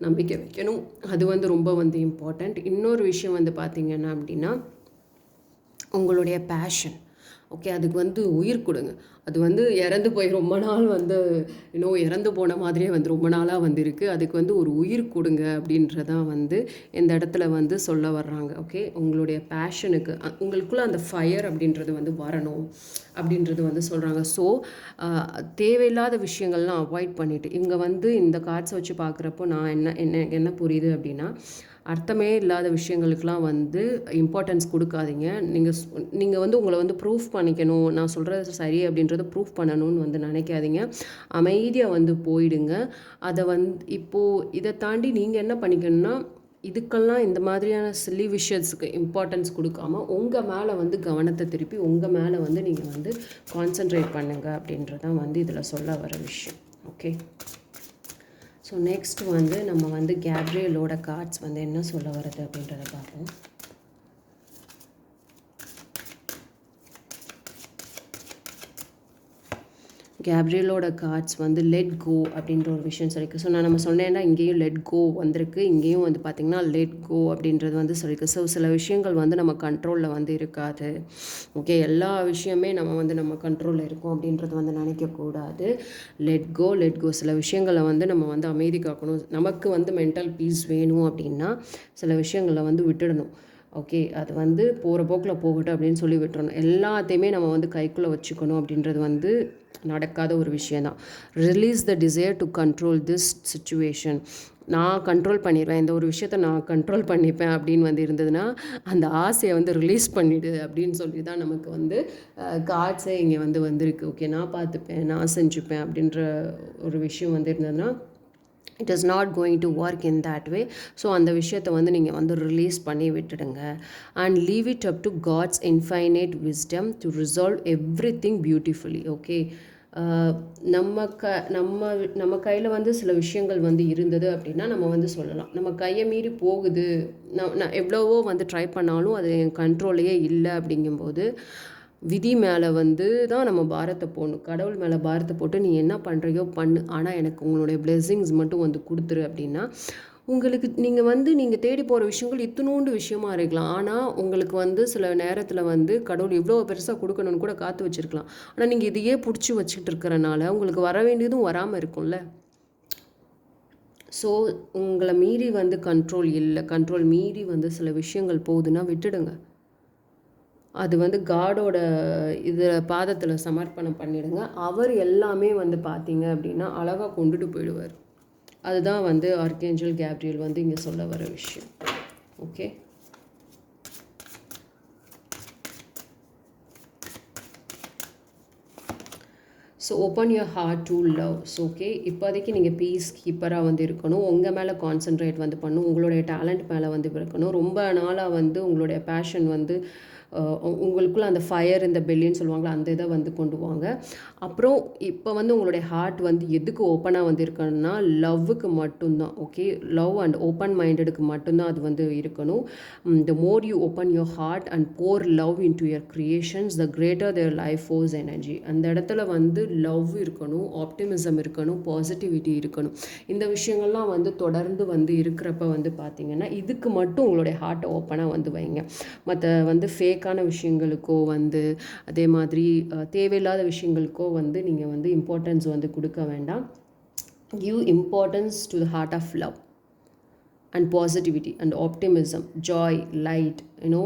நம்பிக்கை வைக்கணும். அது வந்து ரொம்ப வந்து இம்பார்ட்டண்ட். இன்னொரு விஷயம் வந்து பார்த்திங்கன்னா அப்படின்னா உங்களுடைய பேஷன். ஓகே, அதுக்கு வந்து உயிர் கொடுங்க. அது வந்து இறந்து போய் ரொம்ப நாள் வந்து இன்னும் இறந்து போன மாதிரியே வந்து ரொம்ப நாளாக வந்து இருக்குது. அதுக்கு வந்து ஒரு உயிர் கொடுங்க அப்படின்றதான் வந்து இந்த இடத்துல வந்து சொல்ல வர்றாங்க. ஓகே, உங்களுடைய பேஷனுக்கு உங்களுக்குள்ளே அந்த ஃபயர் அப்படின்றது வந்து வரணும் அப்படின்றது வந்து சொல்கிறாங்க. ஸோ தேவையில்லாத விஷயங்கள்லாம் அவாய்ட் பண்ணிவிட்டு இங்கே வந்து இந்த கார்ட்ஸை வச்சு பார்க்குறப்போ நான் என்ன புரியுது அப்படின்னா, அர்த்தமே இல்லாத விஷயங்களுக்கெலாம் வந்து இம்பார்ட்டன்ஸ் கொடுக்காதீங்க. நீங்கள் வந்து உங்களை வந்து ப்ரூஃப் பண்ணிக்கணும், நான் சொல்கிறது சரி அப்படின்றத ப்ரூஃப் பண்ணணும்னு வந்து நினைக்காதீங்க. அமைதியாக வந்து போயிடுங்க. அதை இப்போது இதை தாண்டி நீங்கள் என்ன பண்ணிக்கணும்னா, இதுக்கெல்லாம் இந்த மாதிரியான சில்லி விஷயத்துக்கு இம்பார்ட்டன்ஸ் கொடுக்காம உங்கள் மேலே வந்து கவனத்தை திருப்பி உங்கள் மேலே வந்து நீங்கள் வந்து கான்சென்ட்ரேட் பண்ணுங்கள் அப்படின்றதான் வந்து இதில் சொல்ல வர விஷயம். ஓகே, ஸோ நெக்ஸ்ட் வந்து நம்ம வந்து கேப்ரியலோட கார்ட்ஸ் வந்து என்ன சொல்ல வருது அப்படின்றத பார்ப்போம். கேப்ரியலோட கார்ட்ஸ் வந்து லெட் கோ அப்படின்ற ஒரு விஷயம் சொல்லியிருக்கு. ஸோ நம்ம சொன்னேன்னா இங்கேயும் லெட் கோ வந்திருக்கு, இங்கேயும் வந்து பார்த்திங்கன்னா லெட் கோ அப்படின்றது வந்து சொல்லியிருக்கு. ஸோ சில விஷயங்கள் வந்து நம்ம கண்ட்ரோலில் வந்து இருக்காது. ஓகே, எல்லா விஷயமே நம்ம கண்ட்ரோலில் இருக்கும் அப்படின்றது வந்து நினைக்கக்கூடாது. லெட் கோ சில விஷயங்களை வந்து நம்ம வந்து அமைதி காக்கணும். நமக்கு வந்து மென்டல் பீஸ் வேணும் அப்படின்னா சில விஷயங்களை வந்து விட்டுடணும். ஓகே, அது வந்து போகிற போக்கில் போகட்டும் அப்படின்னு சொல்லி விட்டுறணும். எல்லாத்தையுமே நம்ம வந்து கைக்குள்ளே வச்சுக்கணும் அப்படின்றது வந்து நடக்காத ஒரு விஷயந்தான். Release the desire to control this situation. நான் கண்ட்ரோல் பண்ணிடுவேன், இந்த ஒரு விஷயத்த நான் கண்ட்ரோல் பண்ணிப்பேன் அப்படின்னு வந்து இருந்ததுன்னா அந்த ஆசையை வந்து ரிலீஸ் பண்ணிவிடு அப்படின்னு சொல்லி தான் நமக்கு வந்து கார்ட்ஸே இங்கே வந்து வந்திருக்கு. ஓகே, நான் பார்த்துப்பேன், நான் செஞ்சுப்பேன் அப்படின்ற ஒரு விஷயம் வந்து இருந்ததுன்னா it is not going to work in that way. So அந்த விஷயத்தை வந்து நீங்கள் வந்து ரிலீஸ் பண்ணி விட்டுடுங்க. And leave it up to God's infinite wisdom to resolve everything beautifully. Okay, நம்ம கையில் வந்து சில விஷயங்கள் வந்து இருந்தது அப்படின்னா நம்ம வந்து சொல்லலாம், நம்ம கையை மீறி போகுது, நான் எவ்வளவோ வந்து ட்ரை பண்ணாலும் அது என் கண்ட்ரோலையே இல்லை அப்படிங்கும்போது விதி மேலே வந்து தான் நம்ம பாரத்தை போடணும். கடவுள் மேலே பாரத்தை போட்டு நீ என்ன பண்ணுறியோ பண்ணு, ஆனால் எனக்கு உங்களுடைய பிளெஸ்ஸிங்ஸ் மட்டும் வந்து கொடுத்துரு அப்படின்னா உங்களுக்கு நீங்கள் தேடி போகிற விஷயங்கள் இத்தினோண்டு விஷயமா இருக்கலாம். ஆனால் உங்களுக்கு வந்து சில நேரத்தில் வந்து கடவுள் இவ்வளோ பெருசாக கொடுக்கணும்னு கூட காத்து வச்சுருக்கலாம். ஆனால் நீங்கள் இதையே பிடிச்சி வச்சுக்கிட்டு இருக்கிறனால உங்களுக்கு வர வேண்டியதும் வராமல் இருக்கும்ல. ஸோ உங்களை மீறி வந்து கண்ட்ரோல் மீறி வந்து சில விஷயங்கள் போகுதுன்னா விட்டுடுங்க. அது வந்து காடோட இதில் பாதத்தில் சமர்ப்பணம் பண்ணிவிடுங்க. அவர் எல்லாமே வந்து பார்த்தீங்க அப்படின்னா அழகாக கொண்டுட்டு போயிடுவார். அதுதான் வந்து ஆர்கேஞ்சல் கேப்ரியல் வந்து இங்கே சொல்ல வர விஷயம். Okay, so open your heart to love. So okay, இப்போதைக்கு நீங்கள் பீஸ் கீப்பராக வந்து இருக்கணும். உங்கள் மேலே கான்சென்ட்ரேட் வந்து பண்ணணும். உங்களுடைய டேலண்ட் மேலே வந்து இருக்கணும். ரொம்ப நாளாக வந்து உங்களுடைய பேஷன் வந்து உங்களுக்குள்ள அந்த ஃபயர் இந்த பெல்லின்னு சொல்லுவாங்களா, அந்த இதை வந்து கொண்டு வாங்க. அப்புறம் இப்போ வந்து உங்களுடைய ஹார்ட் வந்து எதுக்கு ஓப்பனாக வந்து இருக்கணும்னா லவ்வுக்கு மட்டும்தான். ஓகே, லவ் அண்ட் ஓப்பன் மைண்டடுக்கு மட்டும்தான் அது வந்து இருக்கணும். The more you open your heart and pour love into your கிரியேஷன்ஸ் the greater their life force energy. அந்த இடத்துல வந்து லவ் இருக்கணும், ஆப்டிமிசம் இருக்கணும், பாசிட்டிவிட்டி இருக்கணும். இந்த விஷயங்கள்லாம் வந்து தொடர்ந்து வந்து இருக்கிறப்ப வந்து பார்த்திங்கன்னா இதுக்கு மட்டும் உங்களுடைய ஹார்ட்டை ஓப்பனாக வந்து வைங்க. மற்ற வந்து ஃபேக்கான விஷயங்களுக்கோ வந்து அதே மாதிரி தேவையில்லாத விஷயங்களுக்கோ வந்து நீங்கள் வந்து இம்பார்ட்டன்ஸ் வந்து கொடுக்க வேண்டாம். Give importance to the heart of love and positivity and optimism, joy, light. You know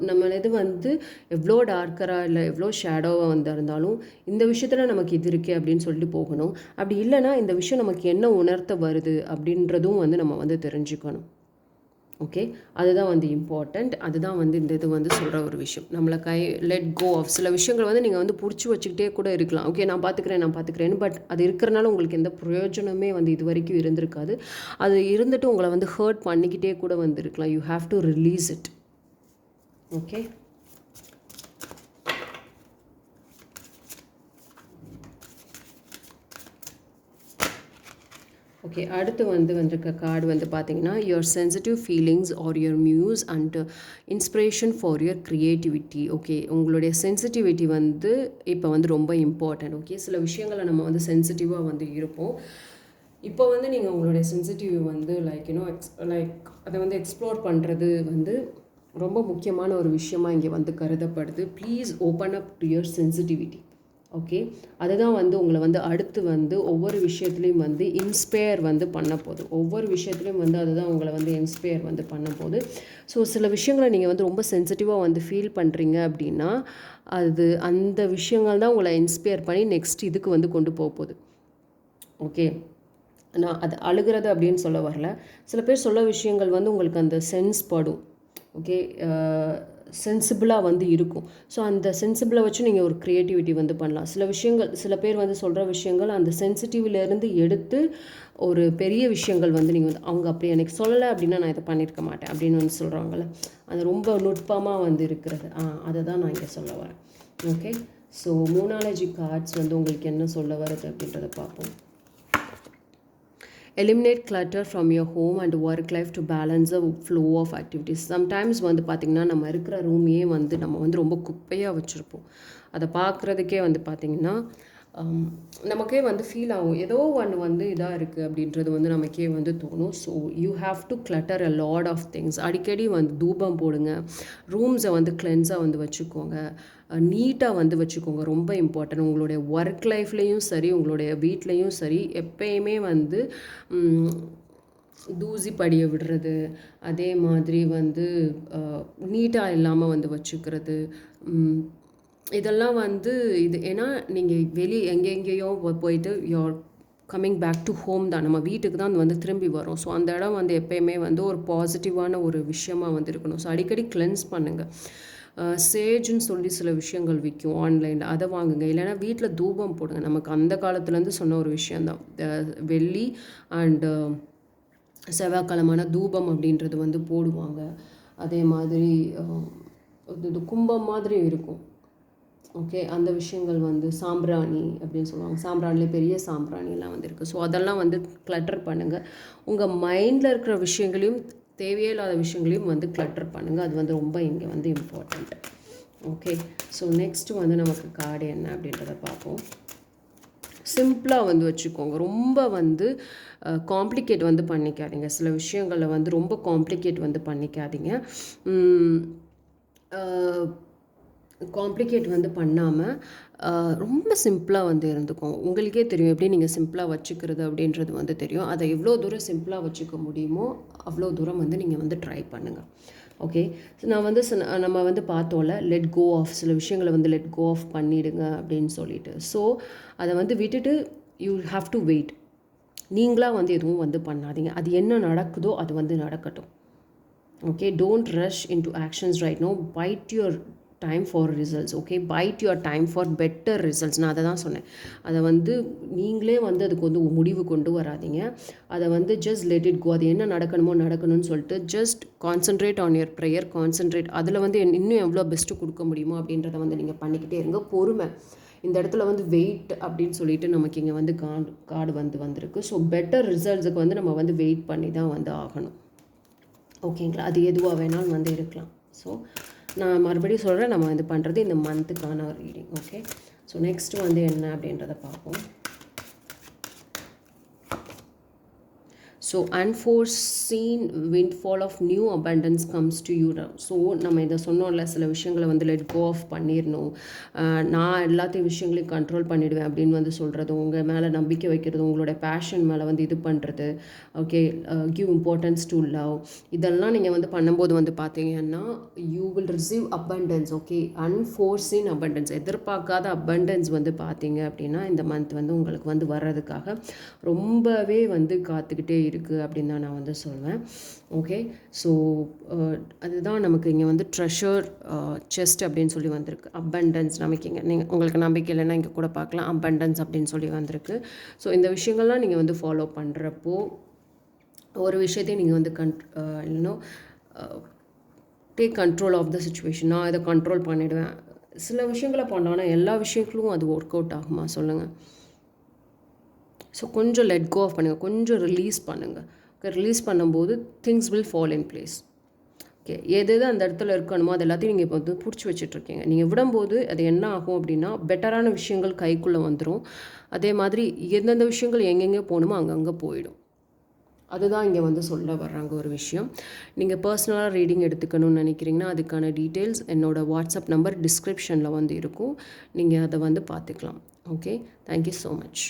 நம்ம இது வந்து எவ்வளோ டார்க்கராக இல்லை எவ்வளோ ஷேடோவாக வந்து இருந்தாலும் இந்த விஷயத்தில் நமக்கு இது இருக்கே அப்படின்னு சொல்லிட்டு போகணும். அப்படி இல்லைன்னா இந்த விஷயம் நமக்கு என்ன உணர்த்த வருது அப்படின்றதும் வந்து நம்ம வந்து தெரிஞ்சுக்கணும். ஓகே, அதுதான் வந்து இம்பார்ட்டண்ட். அதுதான் வந்து இந்த இது வந்து சொல்கிற ஒரு விஷயம். நம்மளை லெட் கோ ஆஃப் சில விஷயங்கள் வந்து நீங்கள் வந்து பிடிச்சி வச்சுக்கிட்டே கூட இருக்கலாம். ஓகே, நான் பார்த்துக்கிறேன், பட் அது இருக்கிறனால உங்களுக்கு எந்த பிரயோஜனமே வந்து இது வரைக்கும் இருந்திருக்காது. அது இருந்துட்டு உங்களை வந்து ஹர்ட் பண்ணிக்கிட்டே கூட வந்து இருக்கலாம். You have to release it. Okay, okay, அடுத்து வந்திருக்க கார்டு வந்து பார்த்தீங்கன்னா your sensitive feelings are your muse and inspiration for your creativity. Okay, உங்களுடைய சென்சிட்டிவிட்டி வந்து இப்போ வந்து ரொம்ப இம்பார்ட்டன்ட். ஓகே, சில விஷயங்களை நம்ம வந்து சென்சிட்டிவாக வந்து இருப்போம். இப்போ வந்து நீங்கள் உங்களுடைய சென்சிட்டிவ் வந்து அதை வந்து எக்ஸ்ப்ளோர் பண்ணுறது வந்து ரொம்ப முக்கியமான ஒரு விஷயமாக இங்கே வந்து கருதப்படுது. Please open up to your sensitivity. Okay, அதுதான் வந்து உங்களை வந்து அடுத்து வந்து ஒவ்வொரு விஷயத்துலையும் வந்து இன்ஸ்பயர் வந்து பண்ண போகுது. ஒவ்வொரு விஷயத்துலையும் வந்து அதுதான் உங்களை வந்து இன்ஸ்பயர் வந்து பண்ண போகுது. ஸோ சில விஷயங்களை நீங்கள் வந்து ரொம்ப சென்சிட்டிவாக வந்து ஃபீல் பண்ணுறீங்க அப்படின்னா அந்த விஷயங்கள் தான் உங்களை இன்ஸ்பயர் பண்ணி நெக்ஸ்ட் இதுக்கு வந்து கொண்டு போகுது. ஓகே, நான் அது அழுகிறது அப்படின்னு சொல்ல வரல. சில பேர் சொல்ல விஷயங்கள் வந்து உங்களுக்கு அந்த சென்ஸ் படும். ஓகே, சென்சிபிளாக வந்து இருக்கும். ஸோ அந்த சென்சிபிளை வச்சு நீங்கள் ஒரு க்ரியேட்டிவிட்டி வந்து பண்ணலாம். சில பேர் வந்து சொல்கிற விஷயங்கள் அந்த சென்சிட்டிவ்லேருந்து எடுத்து ஒரு பெரிய விஷயங்கள் வந்து நீங்கள் வந்து அவங்க அப்படி எனக்கு சொல்லலை அப்படின்னா நான் இதை பண்ணியிருக்க மாட்டேன் அப்படின்னு வந்து சொல்கிறாங்கள்ல, அது ரொம்ப நுட்பமாக வந்து இருக்கிறது. அதை தான் நான் இங்கே சொல்ல வரேன். ஓகே, ஸோ மூனாலஜி கார்ட்ஸ் வந்து உங்களுக்கு என்ன சொல்ல வருது அப்படின்றத பார்ப்போம். Eliminate clutter from your home and work life to balance the flow of activities. Sometimes வந்து பார்த்திங்கன்னா நம்ம இருக்கிற ரூமையே வந்து நம்ம வந்து ரொம்ப குப்பையாக வச்சுருப்போம். அதை பார்க்குறதுக்கே வந்து பார்த்திங்கன்னா நமக்கே வந்து ஃபீல் ஆகும், ஏதோ ஒன்று வந்து இதாக இருக்குது அப்படின்றது வந்து நமக்கே வந்து தோணும். So you have to clutter a lot of things. அடிக்கடி வந்து தூபம் போடுங்க, ரூம்ஸை வந்து கிளென்ஸாக வந்து வச்சுக்கோங்க, நீட்டாக வந்து வச்சுக்கோங்க. ரொம்ப இம்பார்ட்டன்ட். உங்களுடைய ஒர்க் லைஃப்லேயும் சரி உங்களுடைய வீட்லேயும் சரி எப்பயுமே வந்து தூசி படிய விடுறது, அதே மாதிரி வந்து நீட்டாக இல்லாமல் வந்து வச்சுக்கிறது, இதெல்லாம் வந்து ஏன்னா நீங்கள் எங்கெங்கேயோ போயிட்டு you're coming back to home தான், நம்ம வீட்டுக்கு தான் வந்து திரும்பி வரோம். ஸோ அந்த இடம் வந்து எப்பயுமே வந்து ஒரு பாசிட்டிவான ஒரு விஷயமாக வந்து இருக்கணும். ஸோ அடிக்கடி கிளென்ஸ் பண்ணுங்கள். சேஜுன்னு சொல்லி சில விஷயங்கள் விற்கும் ஆன்லைனில், அதை வாங்குங்க. இல்லைனா வீட்டில் தூபம் போடுங்க. நமக்கு அந்த காலத்துலேருந்து சொன்ன ஒரு விஷயந்தான் வெள்ளி அண்டு செவ்வாய்க்கிழமான தூபம் அப்படின்றது வந்து போடுவாங்க. அதே மாதிரி இது கும்பம் மாதிரி இருக்கும். ஓகே, அந்த விஷயங்கள் வந்து சாம்பிராணி அப்படின்னு சொல்லுவாங்க. சாம்பிராணிலே பெரிய சாம்பிராணிலாம் வந்து இருக்குது. ஸோ அதெல்லாம் வந்து கிளட்டர் பண்ணுங்கள். உங்கள் மைண்டில் இருக்கிற விஷயங்களையும் தேவையே இல்லாத விஷயங்களையும் வந்து கிளட்டர் பண்ணுங்கள். அது வந்து ரொம்ப இங்கே வந்து இம்பார்ட்டண்ட். ஓகே, ஸோ நெக்ஸ்ட்டு வந்து நமக்கு கார்டு என்ன அப்படின்றத பார்ப்போம். சிம்பிளாக வந்து வச்சுக்கோங்க. ரொம்ப வந்து காம்ப்ளிகேட் வந்து பண்ணிக்காதீங்க. சில விஷயங்களில் வந்து ரொம்ப காம்ப்ளிகேட் வந்து பண்ணிக்காதீங்க. காம்ப்ளிகேட் வந்து பண்ணாமல் ரொம்ப சிம்பிளாக வந்து இருந்துக்கோங்க. உங்களுக்கே தெரியும் எப்படி நீங்கள் சிம்பிளாக வச்சுக்கிறது அப்படின்றது வந்து தெரியும். அதை எவ்வளோ தூரம் சிம்பிளாக வச்சுக்க முடியுமோ அவ்வளோ தூரம் வந்து நீங்கள் வந்து ட்ரை பண்ணுங்கள். ஓகே, நான் வந்து நம்ம வந்து பார்த்தோம்ல, லெட் கோ ஆஃப், சில விஷயங்களை வந்து லெட் கோ ஆஃப் பண்ணிவிடுங்க அப்படின்னு சொல்லிட்டு. ஸோ அதை வந்து விட்டுட்டு யூ ஹாவ் டு வெயிட். நீங்களாக வந்து எதுவும் வந்து பண்ணாதீங்க. அது என்ன நடக்குதோ அது வந்து நடக்கட்டும். Okay, don't rush into actions right now. Bide your time for results. Okay, bide your time for better results. நான் அதை தான் சொன்னேன். அதை வந்து நீங்களே வந்து அதுக்கு வந்து முடிவு கொண்டு வராதீங்க. அதை வந்து ஜஸ்ட் லெட் இட் கோ. அது என்ன நடக்கணுமோ நடக்கணும்னு சொல்லிட்டு just concentrate on your prayer, concentrate அதில் வந்து இன்னும் எவ்வளோ பெஸ்ட்டு கொடுக்க முடியுமோ அப்படின்றத வந்து நீங்கள் பண்ணிக்கிட்டே இருங்க. பொறுமை. இந்த இடத்துல வந்து வெயிட் அப்படின்னு சொல்லிட்டு நமக்கு இங்கே வந்து கார்டு வந்திருக்கு. ஸோ பெட்டர் ரிசல்ட்ஸுக்கு வந்து நம்ம வந்து வெயிட் பண்ணி தான் வந்து ஆகணும். ஓகேங்களா, அது எதுவாக வேணாலும் வந்து இருக்கலாம். ஸோ நான் மறுபடியும் சொல்கிறேன், நம்ம வந்து பண்ணுறது இந்த மந்த்துக்கான ரீடிங். ஓகே, ஸோ நெக்ஸ்ட்டு வந்து என்ன அப்படின்றத பார்ப்போம். So unforeseen windfall of new abundance comes to you. So நம்ம இதை சொன்னோம்ல, சில விஷயங்களை வந்து லெட் கோ ஆஃப் பண்ணிடணும். நான் எல்லாத்தையும் விஷயங்களையும் கண்ட்ரோல் பண்ணிவிடுவேன் அப்படின்னு வந்து சொல்கிறது, உங்கள் மேலே நம்பிக்கை வைக்கிறது, உங்களோட பேஷன் மேலே வந்து இது பண்ணுறது. Okay, give importance to love. இதெல்லாம் நீங்கள் வந்து பண்ணும்போது வந்து பார்த்தீங்கன்னா you will receive abundance. Okay, unforeseen abundance, எதிர்பார்க்காத அபண்டன்ஸ் வந்து பார்த்தீங்க அப்படின்னா இந்த மந்த் வந்து உங்களுக்கு வந்து வர்றதுக்காக ரொம்பவே வந்து காத்துக்கிட்டே இருக்குது அப்படின்னு தான் நான் வந்து சொல்வேன். ஓகே, ஸோ அதுதான் நமக்கு இங்கே வந்து ட்ரெஷர் செஸ்ட் அப்படின்னு சொல்லி வந்திருக்கு. அபண்டன்ஸ் நமக்கு இங்கே, நீங்கள் உங்களுக்கு நம்பிக்கை இல்லைன்னா இங்கே கூட பார்க்கலாம், அபண்டன்ஸ் அப்படின்னு சொல்லி வந்திருக்கு. ஸோ இந்த விஷயங்கள்லாம் நீங்கள் வந்து ஃபாலோ பண்ணுறப்போ ஒரு விஷயத்தையும் நீங்கள் வந்து இல்லைன்னா take control of the situation. நான் இதை கண்ட்ரோல் பண்ணிவிடுவேன். சில விஷயங்களை பண்ணோன்னா எல்லா விஷயங்களும் அது ஒர்க் அவுட் ஆகுமா சொல்லுங்கள்? ஸோ கொஞ்சம் லெட் கோ ஆஃப் பண்ணுங்கள், கொஞ்சம் ரிலீஸ் பண்ணுங்கள். ஓகே, ரிலீஸ் பண்ணும்போது things will fall in place. Okay, எது அந்த இடத்துல இருக்கணுமோ அது எல்லாத்தையும் நீங்கள் இப்போ வந்து பிடிச்சி வச்சுட்ருக்கீங்க. நீங்கள் விடும்போது அது என்ன ஆகும் அப்படின்னா பெட்டரான விஷயங்கள் கைக்குள்ளே வந்துடும். அதே மாதிரி எந்தெந்த விஷயங்கள் எங்கெங்கே போகணுமோ அங்கங்கே போயிடும். அதுதான் இங்கே வந்து சொல்ல வர்றாங்க ஒரு விஷயம். நீங்கள் பர்சனலாக ரீடிங் எடுத்துக்கணும்னு நினைக்கிறீங்கன்னா அதுக்கான டீட்டெயில்ஸ் என்னோடய வாட்ஸ்அப் நம்பர் டிஸ்கிரிப்ஷனில் வந்து இருக்கும். நீங்கள் அதை வந்து பார்த்துக்கலாம். Okay, thank you so much.